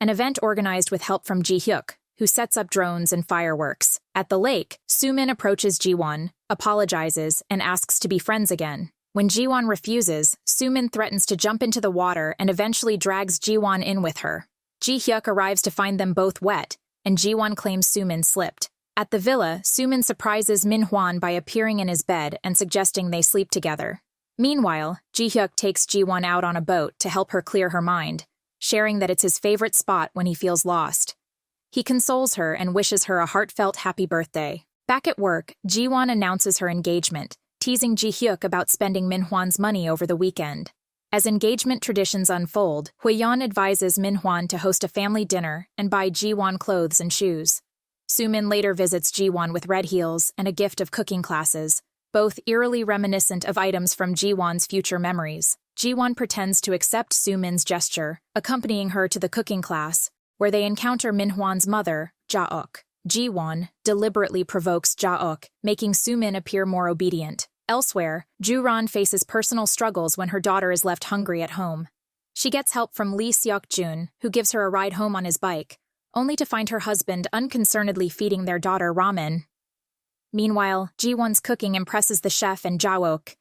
an event organized with help from Ji-hyuk, who sets up drones and fireworks. At the lake, Sumin approaches Jiwon, apologizes, and asks to be friends again. When Jiwon refuses, Sumin threatens to jump into the water and eventually drags Jiwon in with her. Ji-hyuk arrives to find them both wet, and Jiwon claims Sumin slipped. At the villa, Sumin surprises Minhwan by appearing in his bed and suggesting they sleep together. Meanwhile, Ji-hyuk takes Jiwon out on a boat to help her clear her mind, sharing that it's his favorite spot when he feels lost. He consoles her and wishes her a heartfelt happy birthday. Back at work, Jiwon announces her engagement, teasing Ji-hyuk about spending Minhwan's money over the weekend. As engagement traditions unfold, Huiyeon advises Minhwan to host a family dinner and buy Jiwon clothes and shoes. Sumin later visits Jiwon with red heels and a gift of cooking classes, both eerily reminiscent of items from Jiwon's future memories. Jiwon pretends to accept Sumin's gesture, accompanying her to the cooking class, where they encounter Minhwan's mother, Ja-ok. Jiwon deliberately provokes Ja-ok, making Sumin appear more obedient. Elsewhere, Ju-ran faces personal struggles when her daughter is left hungry at home. She gets help from Lee Seok-jun, who gives her a ride home on his bike, only to find her husband unconcernedly feeding their daughter ramen. Meanwhile, Jiwon's cooking impresses the chef and Ja-ok,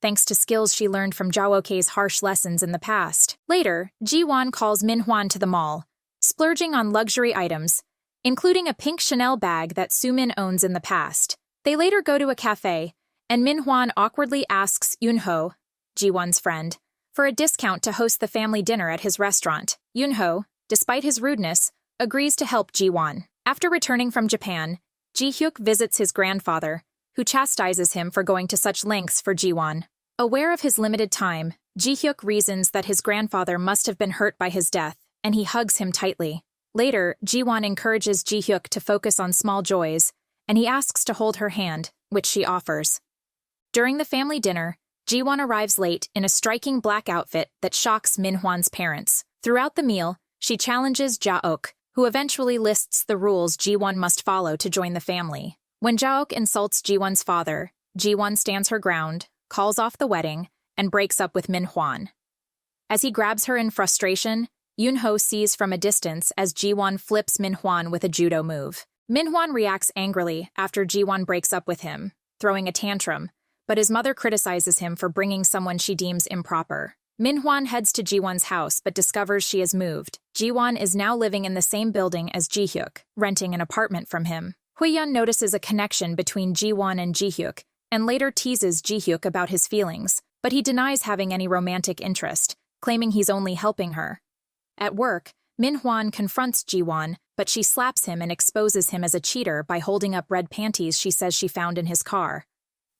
thanks to skills she learned from Ja-ok's harsh lessons in the past. Later, Jiwon calls Minhwan to the mall, splurging on luxury items, including a pink Chanel bag that Sumin owns in the past. They later go to a cafe, and Minhwan awkwardly asks Yoonho, Jiwon's friend, for a discount to host the family dinner at his restaurant. Yoonho, despite his rudeness, agrees to help Jiwon. After returning from Japan, Ji-hyuk visits his grandfather, who chastises him for going to such lengths for Jiwon. Aware of his limited time, Ji-hyuk reasons that his grandfather must have been hurt by his death, and he hugs him tightly. Later, Jiwon encourages Ji-hyuk to focus on small joys, and he asks to hold her hand, which she offers. During the family dinner, Jiwon arrives late in a striking black outfit that shocks Minhwan's parents. Throughout the meal, she challenges Ja-ok, who eventually lists the rules Jiwon must follow to join the family. When Ja-ok insults Jiwon's father, Jiwon stands her ground, calls off the wedding, and breaks up with Minhwan. As he grabs her in frustration, Yoonho sees from a distance as Jiwon flips Minhwan with a judo move. Minhwan reacts angrily after Jiwon breaks up with him, throwing a tantrum, but his mother criticizes him for bringing someone she deems improper. Minhwan heads to Jiwon's house but discovers she has moved. Jiwon is now living in the same building as Ji-hyuk, renting an apartment from him. Huiyeon notices a connection between Jiwon and Ji-hyuk and later teases Ji-hyuk about his feelings, but he denies having any romantic interest, claiming he's only helping her. At work, Minhwan confronts Jiwon, but she slaps him and exposes him as a cheater by holding up red panties she says she found in his car.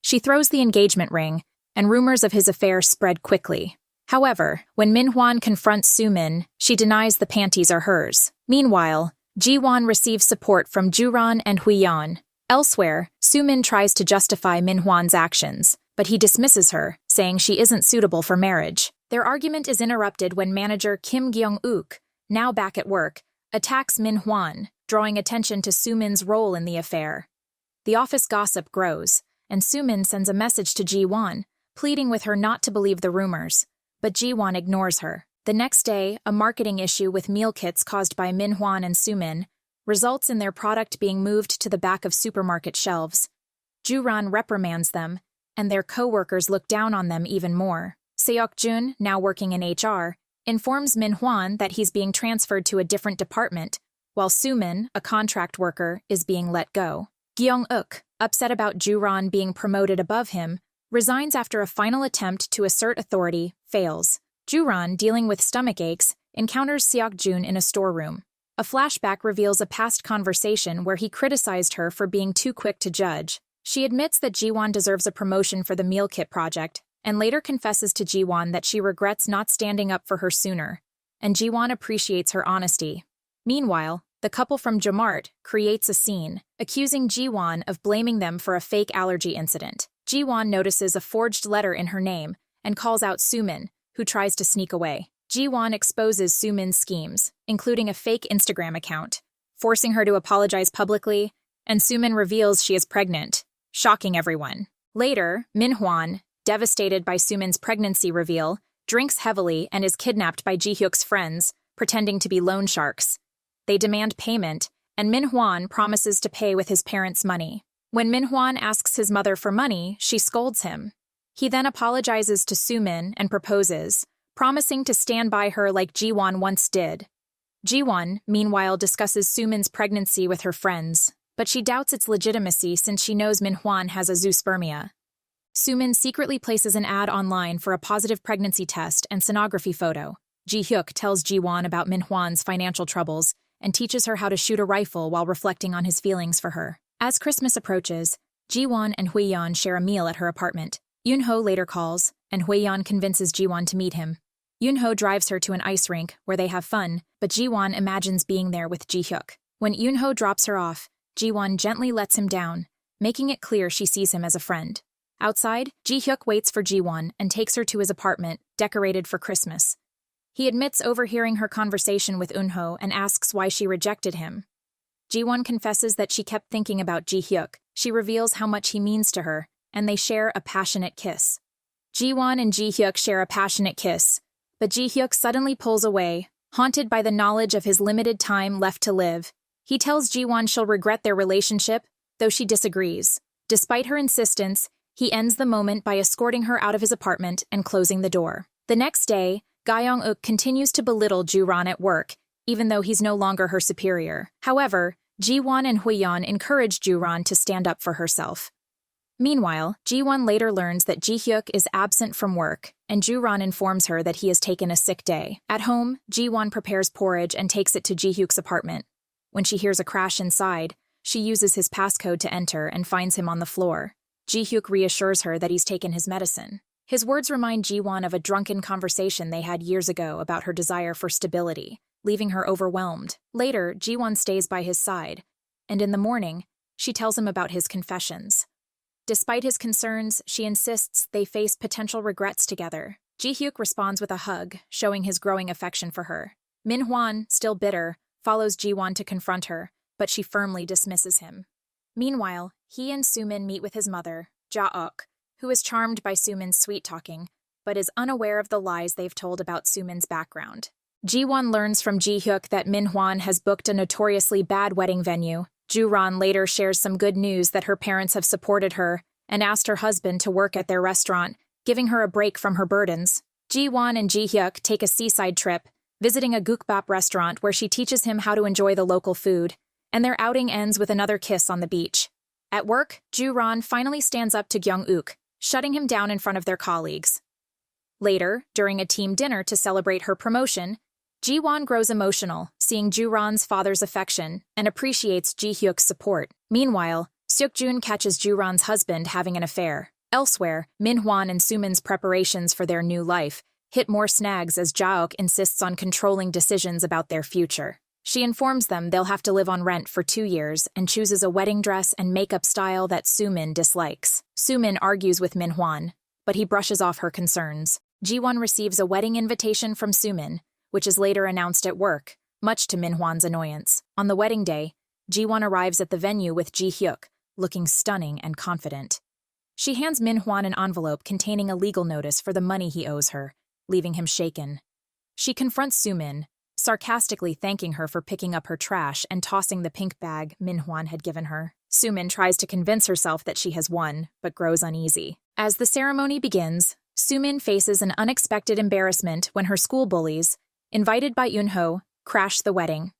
She throws the engagement ring, and rumors of his affair spread quickly. However, when Minhwan confronts Sumin, she denies the panties are hers. Meanwhile, Jiwon receives support from Ju-ran and Huiyeon. Elsewhere, Sumin tries to justify Minhwan's actions, but he dismisses her, saying she isn't suitable for marriage. Their argument is interrupted when manager Kim Kyung-uk, now back at work, attacks Minhwan, drawing attention to Sumin's role in the affair. The office gossip grows, and Sumin sends a message to Jiwon, pleading with her not to believe the rumors, but Jiwon ignores her. The next day, a marketing issue with meal kits caused by Minhwan and Sumin results in their product being moved to the back of supermarket shelves. Ju-ran reprimands them, and their co-workers look down on them even more. Seok-jun, now working in HR, informs Minhwan that he's being transferred to a different department, while Sumin, a contract worker, is being let go. Kyung-uk, upset about Ju-ran being promoted above him, resigns after a final attempt to assert authority fails. Ju-ran, dealing with stomach aches, encounters Seok-jun in a storeroom. A flashback reveals a past conversation where he criticized her for being too quick to judge. She admits that Jiwon deserves a promotion for the meal kit project, and later confesses to Jiwon that she regrets not standing up for her sooner, and Jiwon appreciates her honesty. Meanwhile, the couple from Jamart creates a scene, accusing Jiwon of blaming them for a fake allergy incident. Jiwon notices a forged letter in her name and calls out Sumin, who tries to sneak away. Jiwon exposes Sumin's schemes, including a fake Instagram account, forcing her to apologize publicly, and Sumin reveals she is pregnant. shocking everyone. Later, Min-hwan, devastated by Sumin's pregnancy reveal, drinks heavily and is kidnapped by Ji-hyuk's friends, pretending to be loan sharks. They demand payment, and Min-hwan promises to pay with his parents' money. When Min-hwan asks his mother for money, she scolds him. He then apologizes to Sumin and proposes, promising to stand by her like Ji-won once did. Ji-won, meanwhile, discusses Sumin's pregnancy with her friends, but she doubts its legitimacy since she knows Min-hwan has a zoospermia. Sumin secretly places an ad online for a positive pregnancy test and sonography photo. Ji-hyuk tells Ji-won about Min-hwan's financial troubles and teaches her how to shoot a rifle while reflecting on his feelings for her. As Christmas approaches, Ji-won and Hui-yeon share a meal at her apartment. Yoon-ho later calls, and Hui-yeon convinces Ji-won to meet him. Yoon-ho drives her to an ice rink where they have fun, but Ji-won imagines being there with Ji-hyuk. When Yoon-ho drops her off, Ji-won gently lets him down, making it clear she sees him as a friend. Outside, Ji-hyuk waits for Ji-won and takes her to his apartment, decorated for Christmas. He admits overhearing her conversation with Yoon-ho and asks why she rejected him. Ji-won confesses that she kept thinking about Ji-hyuk. She reveals how much he means to her, and they share a passionate kiss. Ji-won and Ji-hyuk share a passionate kiss, but Ji-hyuk suddenly pulls away, haunted by the knowledge of his limited time left to live. He tells Ji-won she'll regret their relationship, though she disagrees. Despite her insistence, he ends the moment by escorting her out of his apartment and closing the door. The next day, Ga-young-uk continues to belittle Ju-ran at work, even though he's no longer her superior. However, Ji-won and Hui-yeon encourage Ju-ran to stand up for herself. Meanwhile, Ji-won later learns that Ji-hyuk is absent from work, and Ju-ran informs her that he has taken a sick day. At home, Ji-won prepares porridge and takes it to Ji-hyuk's apartment. When she hears a crash inside, she uses his passcode to enter and finds him on the floor. Ji-hyuk reassures her that he's taken his medicine. His words remind Ji-won of a drunken conversation they had years ago about her desire for stability, leaving her overwhelmed. Later, Ji-won stays by his side, and in the morning, she tells him about his confessions. Despite his concerns, she insists they face potential regrets together. Ji-hyuk responds with a hug, showing his growing affection for her. Min-hwan, still bitter, follows Ji-won to confront her, but she firmly dismisses him. Meanwhile, he and Sumin meet with his mother, Ja-ok, who is charmed by Sumin's sweet-talking, but is unaware of the lies they've told about Sumin's background. Ji-won learns from Ji-hyuk that Min-hwan has booked a notoriously bad wedding venue. Ju-ran later shares some good news that her parents have supported her and asked her husband to work at their restaurant, giving her a break from her burdens. Ji-won and Ji-hyuk take a seaside trip, visiting a gukbap restaurant where she teaches him how to enjoy the local food, and their outing ends with another kiss on the beach. At work, Ju-ran finally stands up to Kyung-uk, shutting him down in front of their colleagues. Later, during a team dinner to celebrate her promotion, Ji-won grows emotional, seeing Ju-ran's father's affection, and appreciates Ji-hyuk's support. Meanwhile, Seok-jun catches Ju-ran's husband having an affair. Elsewhere, Min-hwan and Sumin's preparations for their new life hit more snags as Ja-ok insists on controlling decisions about their future. She informs them they'll have to live on rent for 2 years and chooses a wedding dress and makeup style that Sumin dislikes. Sumin argues with Min-hwan, but he brushes off her concerns. Ji-won receives a wedding invitation from Sumin, which is later announced at work, much to Min-hwan's annoyance. On the wedding day, Ji-won arrives at the venue with Ji-hyuk, looking stunning and confident. She hands Min-hwan an envelope containing a legal notice for the money he owes her, leaving him shaken. She confronts Sumin, sarcastically thanking her for picking up her trash and tossing the pink bag Min-hwan had given her. Sumin tries to convince herself that she has won, but grows uneasy. As the ceremony begins, Sumin faces an unexpected embarrassment when her school bullies, invited by Yoon-ho, crash the wedding.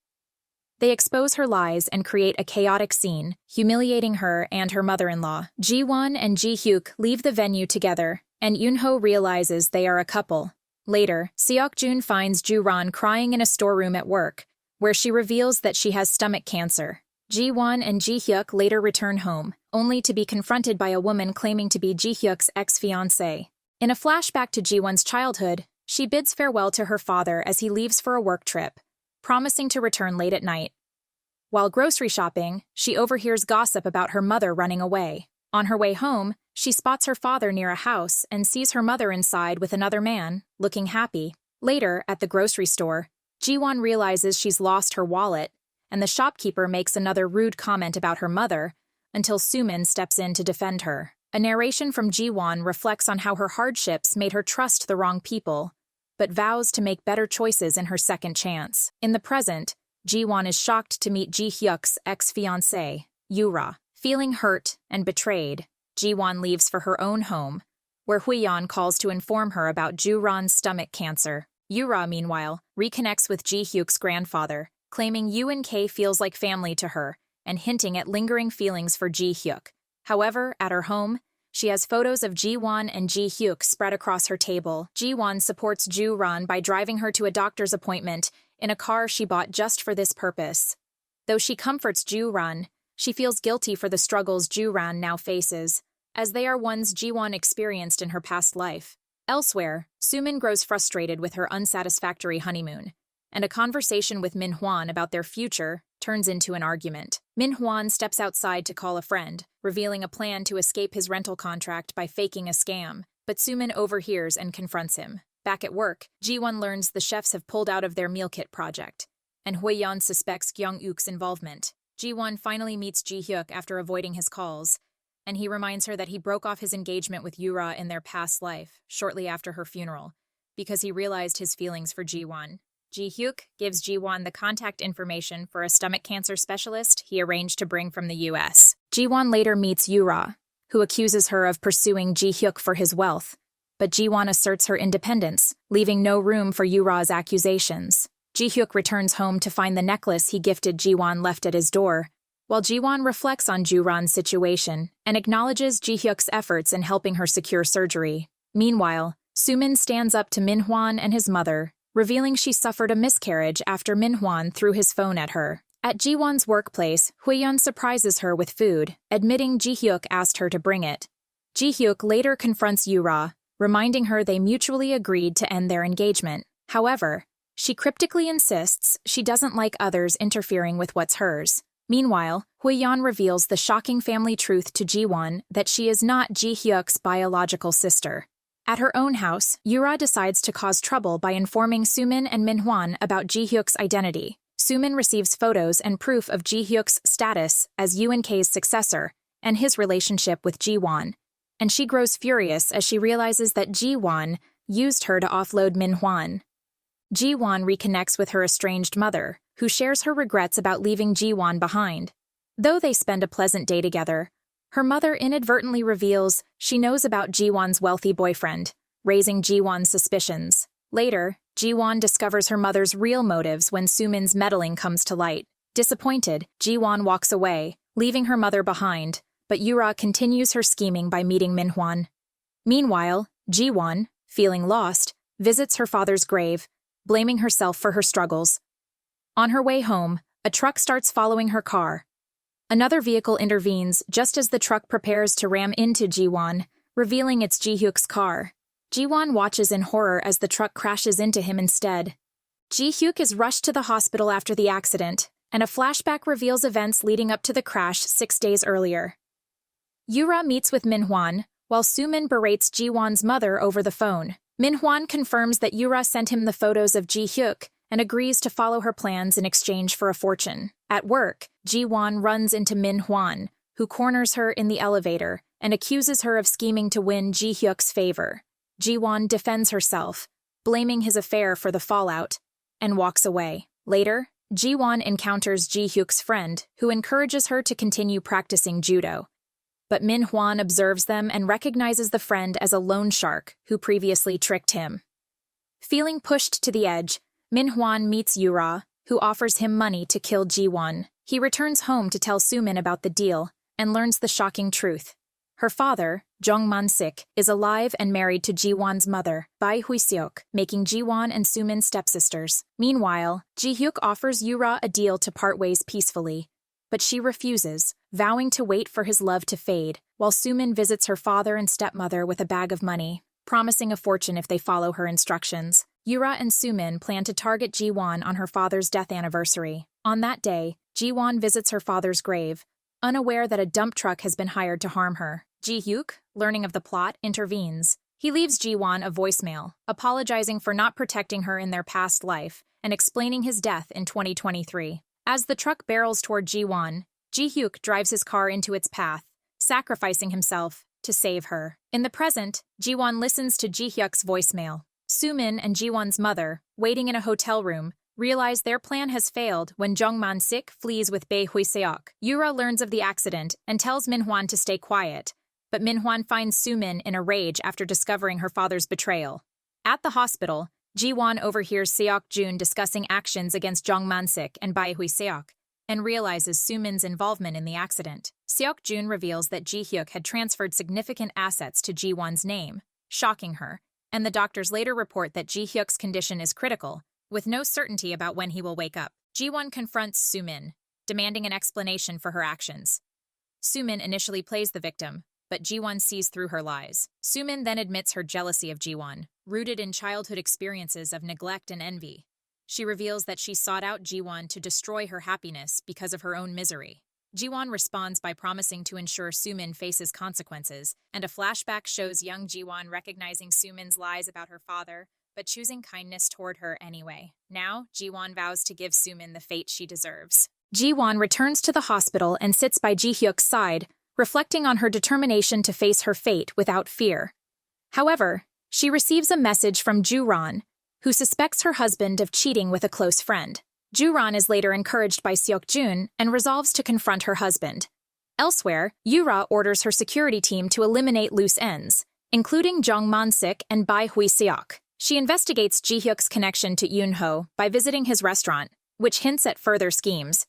They expose her lies and create a chaotic scene, humiliating her and her mother-in-law. Ji-won and Ji-hyuk leave the venue together, and Yoon-ho realizes they are a couple. Later, Seok-jun finds Ju-ran crying in a storeroom at work, where she reveals that she has stomach cancer. Ji-won and Ji-hyuk later return home, only to be confronted by a woman claiming to be Ji-hyuk's ex-fiancé. In a flashback to Ji-won's childhood, she bids farewell to her father as he leaves for a work trip, promising to return late at night. While grocery shopping, she overhears gossip about her mother running away. On her way home, she spots her father near a house and sees her mother inside with another man, looking happy. Later, at the grocery store, Ji-won realizes she's lost her wallet, and the shopkeeper makes another rude comment about her mother, until Sumin steps in to defend her. A narration from Ji-won reflects on how her hardships made her trust the wrong people, but vows to make better choices in her second chance. In the present, Ji-won is shocked to meet Ji-hyuk's ex-fiancé, Yura. Feeling hurt and betrayed, Ji-won leaves for her own home, where Huiyeon calls to inform her about Ju-ran's stomach cancer. Yura, meanwhile, reconnects with Ji-hyuk's grandfather, claiming UNK feels like family to her, and hinting at lingering feelings for Ji-hyuk. However, at her home, she has photos of Ji-won and Ji-hyuk spread across her table. Ji-won supports Ju-ran by driving her to a doctor's appointment in a car she bought just for this purpose. Though she comforts Ju-ran, she feels guilty for the struggles Ju-ran now faces, as they are ones Ji-won experienced in her past life. Elsewhere, Sumin grows frustrated with her unsatisfactory honeymoon, and a conversation with Min-hwan about their future turns into an argument. Min-hwan steps outside to call a friend, revealing a plan to escape his rental contract by faking a scam, but Sumin overhears and confronts him. Back at work, Ji-won learns the chefs have pulled out of their meal kit project, and Huiyeon suspects Kyung-uk's involvement. Ji-won finally meets Ji-hyuk after avoiding his calls, and he reminds her that he broke off his engagement with Yura in their past life, shortly after her funeral, because he realized his feelings for Ji-won. Ji-hyuk gives Ji-won the contact information for a stomach cancer specialist he arranged to bring from the US. Ji-won later meets Yura, who accuses her of pursuing Ji-hyuk for his wealth, but Ji-won asserts her independence, leaving no room for Yura's accusations. Ji-hyuk returns home to find the necklace he gifted Ji-won left at his door, while Ji-won reflects on Ju-ran's situation and acknowledges Ji-hyuk's efforts in helping her secure surgery. Meanwhile, Sumin stands up to Min-hwan and his mother, revealing she suffered a miscarriage after Min-hwan threw his phone at her. At Ji-won's workplace, Huiyeon surprises her with food, admitting Ji-hyuk asked her to bring it. Ji-hyuk later confronts Yura, reminding her they mutually agreed to end their engagement. However, she cryptically insists she doesn't like others interfering with what's hers. Meanwhile, Huiyeon reveals the shocking family truth to Ji-won that she is not Ji-hyuk's biological sister. At her own house, Yura decides to cause trouble by informing Sumin and Min-hwan about Ji-hyuk's identity. Sumin receives photos and proof of Ji-hyuk's status as UNK's successor and his relationship with Ji-won, and she grows furious as she realizes that Ji-won used her to offload Min-hwan. Ji-won reconnects with her estranged mother, who shares her regrets about leaving Ji-won behind. Though they spend a pleasant day together, her mother inadvertently reveals she knows about Ji-won's wealthy boyfriend, raising Ji-won's suspicions. Later, Ji-won discovers her mother's real motives when Sumin's meddling comes to light. Disappointed, Ji-won walks away, leaving her mother behind, but Yura continues her scheming by meeting Min-hwan. Meanwhile, Ji-won, feeling lost, visits her father's grave, blaming herself for her struggles. On her way home, a truck starts following her car. Another vehicle intervenes just as the truck prepares to ram into Ji-won, revealing it's Ji-hyuk's car. Ji-won watches in horror as the truck crashes into him instead. Ji-hyuk is rushed to the hospital after the accident, and a flashback reveals events leading up to the crash 6 days earlier. Yura meets with Min-hwan, while Sumin berates Ji-won's mother over the phone. Min-hwan confirms that Yura sent him the photos of Ji-hyuk and agrees to follow her plans in exchange for a fortune. At work, Ji-won runs into Min-hwan, who corners her in the elevator and accuses her of scheming to win Ji-hyuk's favor. Ji-won defends herself, blaming his affair for the fallout, and walks away. Later, Ji-won encounters Ji-hyuk's friend, who encourages her to continue practicing judo. But Min-hwan observes them and recognizes the friend as a loan shark who previously tricked him. Feeling pushed to the edge, Min-hwan meets Yura, who offers him money to kill Ji-won. He returns home to tell Sumin about the deal and learns the shocking truth. Her father, Jung Man-sik, is alive and married to Ji-won's mother, Bai Hui-seok, making Ji-won and Sumin stepsisters. Meanwhile, Ji-hyuk offers Yura a deal to part ways peacefully, but she refuses, vowing to wait for his love to fade, while Sumin visits her father and stepmother with a bag of money, promising a fortune if they follow her instructions. Yura and Sumin plan to target Ji-won on her father's death anniversary. On that day, Ji-won visits her father's grave, unaware that a dump truck has been hired to harm her. Ji-hyuk, learning of the plot, intervenes. He leaves Ji-won a voicemail, apologizing for not protecting her in their past life and explaining his death in 2023. As the truck barrels toward Ji-won, Ji-hyuk drives his car into its path, sacrificing himself to save her. In the present, Ji-won listens to Ji-hyuk's voicemail. Soo-min and Ji-won's mother, waiting in a hotel room, realize their plan has failed when Jung Man-sik flees with Bae Hui-seok. Yura learns of the accident and tells Min-hwan to stay quiet, but Min-hwan finds Soo-min in a rage after discovering her father's betrayal. At the hospital, Ji-won overhears Seok-jun discussing actions against Jung Man-sik and Bae Hui-seok, and realizes Soo-min's involvement in the accident. Seok-jun reveals that Ji-hyuk had transferred significant assets to Ji-won's name, shocking her, and the doctors later report that Ji-hyuk's condition is critical, with no certainty about when he will wake up. Ji-won confronts Soo-min, demanding an explanation for her actions. Soo-min initially plays the victim, but Ji-won sees through her lies. Soo-min then admits her jealousy of Ji-won, rooted in childhood experiences of neglect and envy. She reveals that she sought out Ji-won to destroy her happiness because of her own misery. Ji-won responds by promising to ensure Soo-min faces consequences, and a flashback shows young Ji-won recognizing Soo-min's lies about her father, but choosing kindness toward her anyway. Now, Ji-won vows to give Soo-min the fate she deserves. Ji-won returns to the hospital and sits by Ji-hyuk's side, reflecting on her determination to face her fate without fear. However, she receives a message from Ju-ran, who suspects her husband of cheating with a close friend. Ju-ran is later encouraged by Seok-jun and resolves to confront her husband. Elsewhere, Yura orders her security team to eliminate loose ends, including Jung Man-sik and Bae Hui-seok. She investigates Ji-hyuk's connection to Yoon-ho by visiting his restaurant, which hints at further schemes.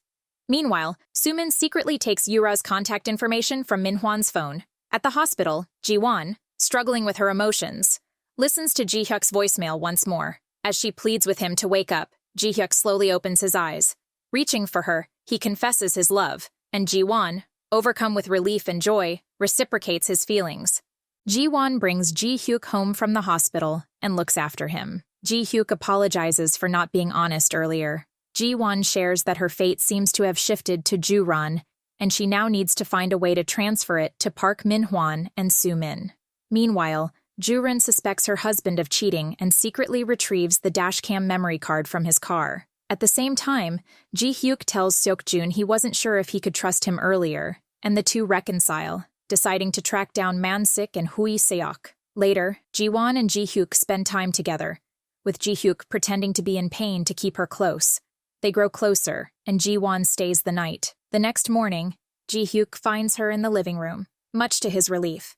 Meanwhile, Soo-min secretly takes Yura's contact information from Min-hwan's phone. At the hospital, Ji-won, struggling with her emotions, listens to Ji-hyuk's voicemail once more. As she pleads with him to wake up, Ji-hyuk slowly opens his eyes. Reaching for her, he confesses his love, and Ji-won, overcome with relief and joy, reciprocates his feelings. Ji-won brings Ji-hyuk home from the hospital and looks after him. Ji-hyuk apologizes for not being honest earlier. Ji-won shares that her fate seems to have shifted to Ju-ran, and she now needs to find a way to transfer it to Park Min-hwan and Soo-min. Meanwhile, Ju-ran suspects her husband of cheating and secretly retrieves the dashcam memory card from his car. At the same time, Ji-hyuk tells Seok-jun he wasn't sure if he could trust him earlier, and the two reconcile, deciding to track down Man-sik and Hui-seok. Later, Ji-won and Ji-hyuk spend time together, with Ji-hyuk pretending to be in pain to keep her close. They grow closer, and Ji-won stays the night. The next morning, Ji-hyuk finds her in the living room, much to his relief.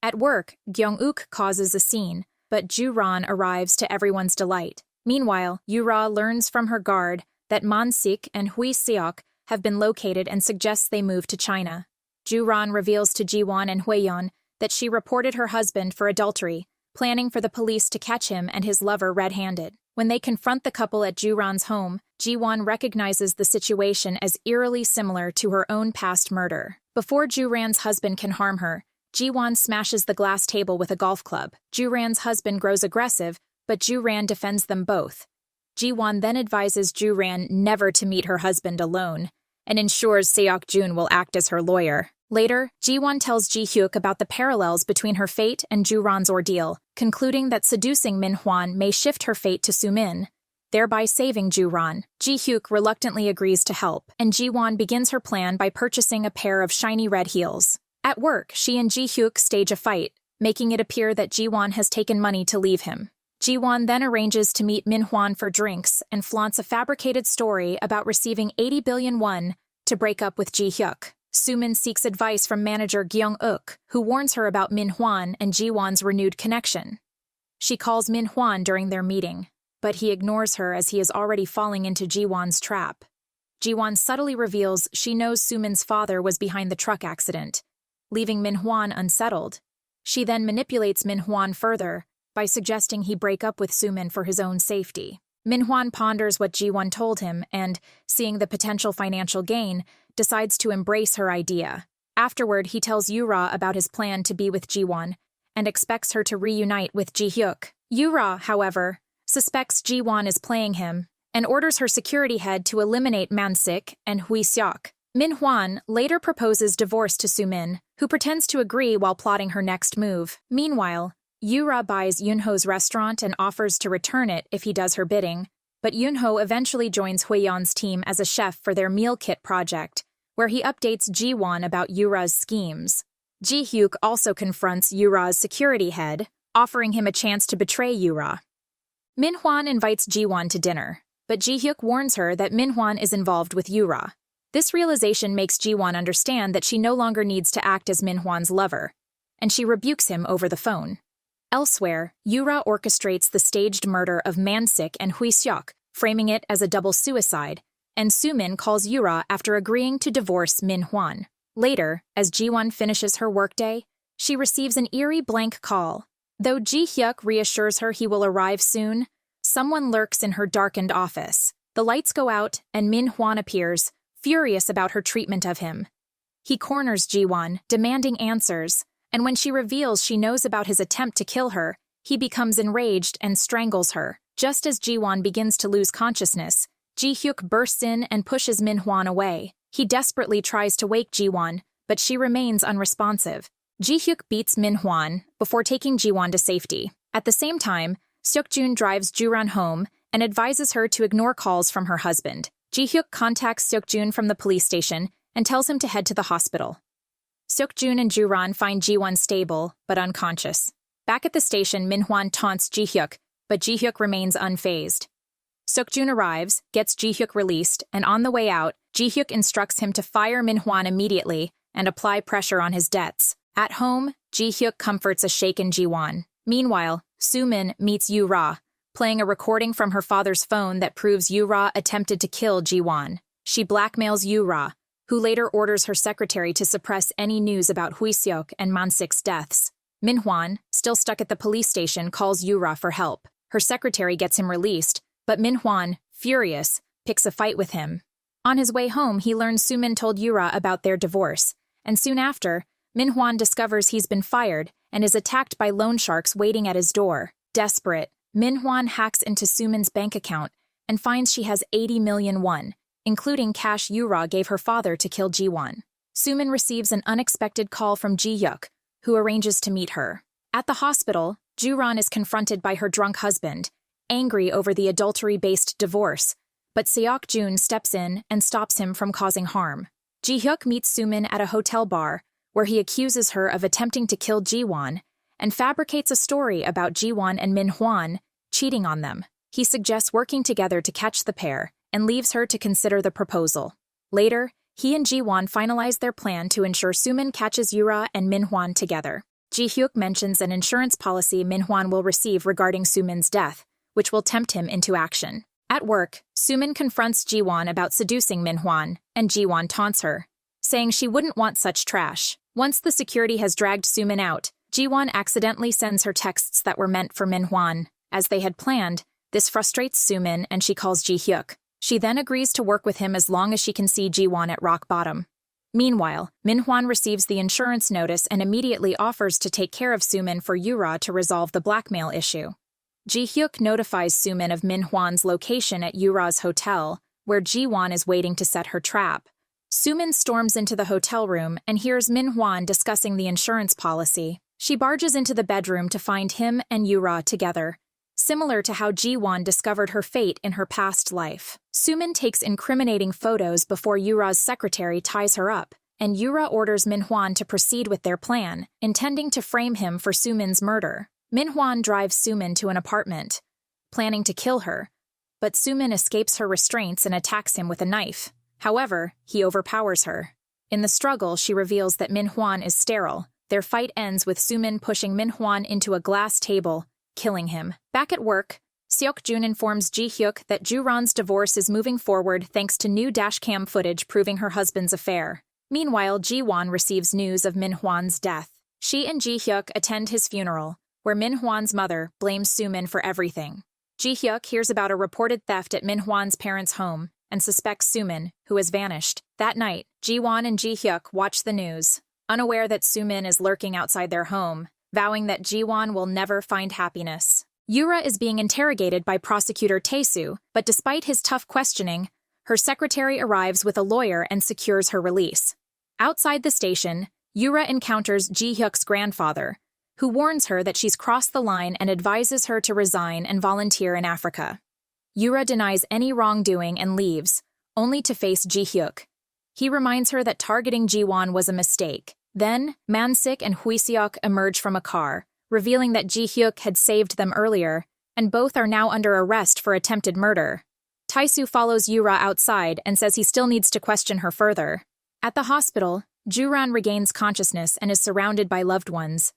At work, Gyeong-uk causes a scene, but Ju-ran arrives to everyone's delight. Meanwhile, Yura learns from her guard that Man-sik and Hui-seok have been located and suggests they move to China. Ju-ran reveals to Ji-won and Hui-yeon that she reported her husband for adultery, planning for the police to catch him and his lover red-handed. When they confront the couple at Ju-ran's home, Ji-won recognizes the situation as eerily similar to her own past murder. Before Ju-ran's husband can harm her, Ji-won smashes the glass table with a golf club. Ju-ran's husband grows aggressive, but Ju-ran defends them both. Ji-won then advises Ju-ran never to meet her husband alone, and ensures Seok-jun will act as her lawyer. Later, Ji-won tells Ji-hyuk about the parallels between her fate and Ju-ran's ordeal, concluding that seducing Min-hwan may shift her fate to Soo-min, thereby saving Ju-ran. Ji-hyuk reluctantly agrees to help, and Ji-won begins her plan by purchasing a pair of shiny red heels. At work, she and Ji-hyuk stage a fight, making it appear that Ji-won has taken money to leave him. Ji-won then arranges to meet Min-hwan for drinks and flaunts a fabricated story about receiving 80 billion won to break up with Ji-hyuk. Soo-min seeks advice from manager Gyeong-uk, who warns her about Min-hwan and Ji-won's renewed connection. She calls Min-hwan during their meeting, but he ignores her as he is already falling into Ji-won's trap. Ji-won subtly reveals she knows Soo-min's father was behind the truck accident, leaving Min-hwan unsettled. She then manipulates Min-hwan further by suggesting he break up with Soo-min for his own safety. Min-hwan ponders what Ji-won told him and, seeing the potential financial gain, decides to embrace her idea. Afterward, he tells Yura about his plan to be with Ji-won and expects her to reunite with Ji-hyuk. Yura, however, suspects Ji-won is playing him and orders her security head to eliminate Man-sik and Hui-seok. Min-hwan later proposes divorce to Soo-min, who pretends to agree while plotting her next move. Meanwhile, Yura buys Yoon-ho's restaurant and offers to return it if he does her bidding, but Yoon-ho eventually joins Hui-yeon's team as a chef for their meal kit project, where he updates Ji-won about Yura's schemes. Ji-hyuk also confronts Yura's security head, offering him a chance to betray Yura. Min-hwan invites Ji-won to dinner, but Ji-hyuk warns her that Min-hwan is involved with Yura. This realization makes Ji-won understand that she no longer needs to act as Min-hwan's lover, and she rebukes him over the phone. Elsewhere, Yura orchestrates the staged murder of Man-sik and Hui-seok, framing it as a double suicide, and Soo-min calls Yura after agreeing to divorce Min-hwan. Later, as Ji-won finishes her workday, she receives an eerie blank call. Though Ji-hyuk reassures her he will arrive soon, someone lurks in her darkened office. The lights go out, and Min-hwan appears, furious about her treatment of him. He corners Ji-won, demanding answers, and when she reveals she knows about his attempt to kill her, he becomes enraged and strangles her. Just as Ji-won begins to lose consciousness, Ji-hyuk bursts in and pushes Min-hwan away. He desperately tries to wake Ji-won, but she remains unresponsive. Ji-hyuk beats Min-hwan before taking Ji-won to safety. At the same time, Seok-jun drives Ju-ran home and advises her to ignore calls from her husband. Ji-hyuk contacts Seok-jun from the police station and tells him to head to the hospital. Seok-jun and Ju-ran find Ji-won stable but unconscious. Back at the station, Min-hwan taunts Ji-hyuk, but Ji-hyuk remains unfazed. Seok-jun arrives, gets Ji-hyuk released, and on the way out, Ji-hyuk instructs him to fire Min-hwan immediately and apply pressure on his debts. At home, Ji-hyuk comforts a shaken Ji-won. Meanwhile, Soo-min meets Yu-ra, playing a recording from her father's phone that proves Yu-ra attempted to kill Ji-won. She blackmails Yu-ra, who later orders her secretary to suppress any news about Hui-seok and Man-sik's deaths. Min-hwan, still stuck at the police station, calls Yu-ra for help. Her secretary gets him released, but Min-hwan, furious, picks a fight with him. On his way home, he learns Soo-min told Yu-ra about their divorce, and soon after, Min-hwan discovers he's been fired and is attacked by loan sharks waiting at his door. Desperate, Min-hwan hacks into Soo-min's bank account and finds she has 80 million won, including cash Yu-ra gave her father to kill Ji-won. Soo-min receives an unexpected call from Ji-hyuk, who arranges to meet her. At the hospital, Ju-ran is confronted by her drunk husband, angry over the adultery-based divorce, but Seok-jun steps in and stops him from causing harm. Ji-hyuk meets Soo-min at a hotel bar, where he accuses her of attempting to kill Ji-won and fabricates a story about Ji-won and Min-hwan cheating on them. He suggests working together to catch the pair and leaves her to consider the proposal. Later, he and Ji-won finalize their plan to ensure Soo-min catches Yu-ra and Min-hwan together. Ji-hyuk mentions an insurance policy Min-hwan will receive regarding Soo-min's death, which will tempt him into action. At work, Soo-min confronts Ji-won about seducing Min-hwan, and Ji-won taunts her, saying she wouldn't want such trash. Once the security has dragged Soo-min out, Ji-won accidentally sends her texts that were meant for Min-hwan. As they had planned, this frustrates Soo-min and she calls Ji-hyuk. She then agrees to work with him as long as she can see Ji-won at rock bottom. Meanwhile, Min-hwan receives the insurance notice and immediately offers to take care of Soo-min for Yu-ra to resolve the blackmail issue. Ji-hyuk notifies Soo-min of Min-hwan's location at Yu-ra's hotel, where Ji-won is waiting to set her trap. Soo-min storms into the hotel room and hears Min-hwan discussing the insurance policy. She barges into the bedroom to find him and Yu-ra together, similar to how Ji-won discovered her fate in her past life. Soo-min takes incriminating photos before Yu-ra's secretary ties her up, and Yu-ra orders Min-hwan to proceed with their plan, intending to frame him for Soo-min's murder. Min-hwan drives Soo-min to an apartment, planning to kill her, but Soo-min escapes her restraints and attacks him with a knife. However, he overpowers her. In the struggle, she reveals that Min-hwan is sterile. Their fight ends with Soo-min pushing Min-hwan into a glass table, killing him. Back at work, Seok-jun informs Ji-hyuk that Ju-ran's divorce is moving forward thanks to new dashcam footage proving her husband's affair. Meanwhile, Ji-won receives news of Min-hwan's death. She and Ji-hyuk attend his funeral, where Min-hwan's mother blames Soo-min for everything. Ji-hyuk hears about a reported theft at Min-hwan's parents' home and suspects Soo-min, who has vanished. That night, Ji-won and Ji-hyuk watch the news, unaware that Soo-min is lurking outside their home, vowing that Ji-won will never find happiness. Yu-ra is being interrogated by prosecutor Tae-soo, but despite his tough questioning, her secretary arrives with a lawyer and secures her release. Outside the station, Yu-ra encounters Ji-hyuk's grandfather, who warns her that she's crossed the line and advises her to resign and volunteer in Africa. Yu-ra denies any wrongdoing and leaves, only to face Ji-hyuk. He reminds her that targeting Ji-won was a mistake. Then, Man-sik and Hui-seok emerge from a car, revealing that Ji-hyuk had saved them earlier, and both are now under arrest for attempted murder. Tae-soo follows Yura outside and says he still needs to question her further. At the hospital, Ju-ran regains consciousness and is surrounded by loved ones.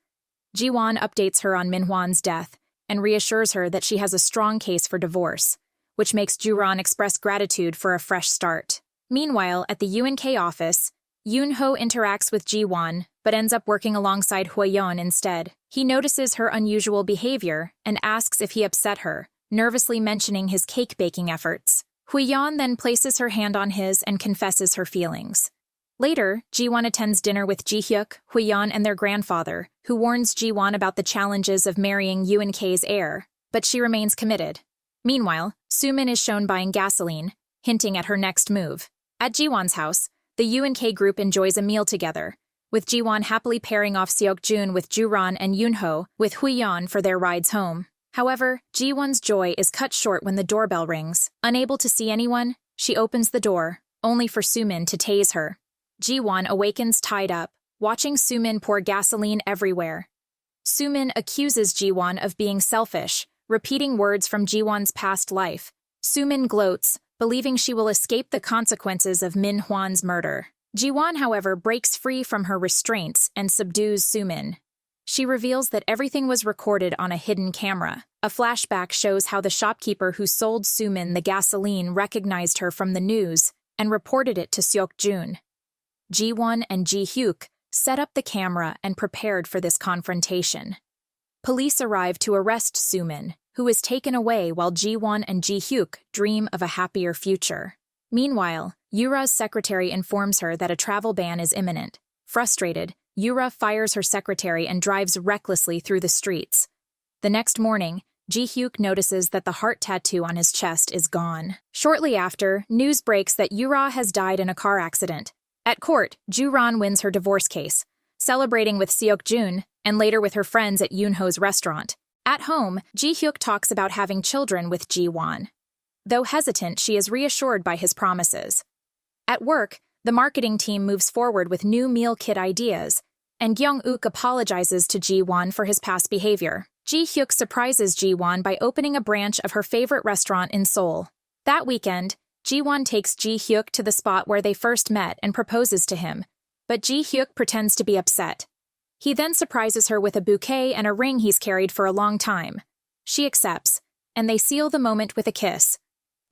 Ji-won updates her on Min-hwan's death and reassures her that she has a strong case for divorce, which makes Ju-ran express gratitude for a fresh start. Meanwhile, at the UNK office, Yoon-ho interacts with Ji-won, but ends up working alongside Hwa-yeon instead. He notices her unusual behavior and asks if he upset her, nervously mentioning his cake-baking efforts. Hwa-yeon then places her hand on his and confesses her feelings. Later, Ji-won attends dinner with Ji-hyuk, Hwa-yeon, and their grandfather, who warns Ji-won about the challenges of marrying UNK's heir, but she remains committed. Meanwhile, Soo-min is shown buying gasoline, hinting at her next move. At Ji-won's house, the UNK group enjoys a meal together, with Ji-won happily pairing off Seok-jun with Ju-ran and Yoon-ho with Hwa-yeon for their rides home. However, Ji-won's joy is cut short when the doorbell rings. Unable to see anyone, she opens the door, only for Soo-min to tase her. Ji-won awakens tied up, watching Soo-min pour gasoline everywhere. Soo-min accuses Ji-won of being selfish, repeating words from Ji-won's past life. Soo-min gloats, believing she will escape the consequences of Min-hwan's murder. Ji-won, however, breaks free from her restraints and subdues Soo-min. She reveals that everything was recorded on a hidden camera. A flashback shows how the shopkeeper who sold Soo-min the gasoline recognized her from the news and reported it to Seok-jun. Ji-won and Ji-hyuk set up the camera and prepared for this confrontation. Police arrive to arrest Soo-min, who is taken away while Ji-won and Ji-hyuk dream of a happier future. Meanwhile, Yura's secretary informs her that a travel ban is imminent. Frustrated, Yura fires her secretary and drives recklessly through the streets. The next morning, Ji-hyuk notices that the heart tattoo on his chest is gone. Shortly after, news breaks that Yura has died in a car accident. At court, Ju-ran wins her divorce case, celebrating with Seok-jun and later with her friends at Yoon-ho's restaurant. At home, Ji-hyuk talks about having children with Ji-won. Though hesitant, she is reassured by his promises. At work, the marketing team moves forward with new meal kit ideas, and Kyung-uk apologizes to Ji-won for his past behavior. Ji-hyuk surprises Ji-won by opening a branch of her favorite restaurant in Seoul. That weekend, Ji-won takes Ji-hyuk to the spot where they first met and proposes to him, but Ji-hyuk pretends to be upset. He then surprises her with a bouquet and a ring he's carried for a long time. She accepts, and they seal the moment with a kiss.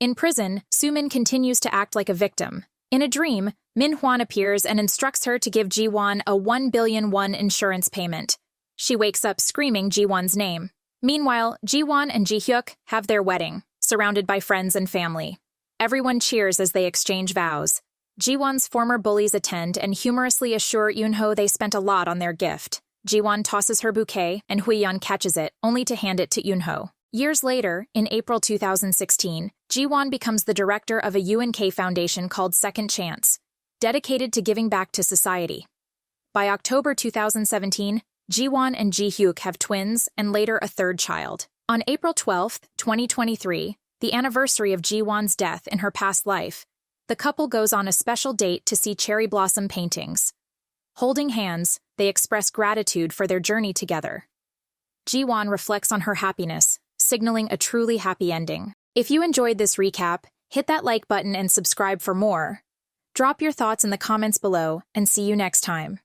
In prison, Soo-min continues to act like a victim. In a dream, Min-hwan appears and instructs her to give Ji-won a 1 billion won insurance payment. She wakes up screaming Ji-won's name. Meanwhile, Ji-won and Ji-hyuk have their wedding, surrounded by friends and family. Everyone cheers as they exchange vows. Ji-won's former bullies attend and humorously assure Yoon-ho they spent a lot on their gift. Ji-won tosses her bouquet, and Hwa-yeon catches it, only to hand it to Yoon-ho. Years later, in April 2016, Ji-won becomes the director of a UNK foundation called Second Chance, dedicated to giving back to society. By October 2017, Ji-won and Ji-hyuk have twins and later a third child. On April 12, 2023, the anniversary of Ji-won's death in her past life, the couple goes on a special date to see cherry blossom paintings. Holding hands, they express gratitude for their journey together. Ji-won reflects on her happiness, signaling a truly happy ending. If you enjoyed this recap, hit that like button and subscribe for more. Drop your thoughts in the comments below, and see you next time.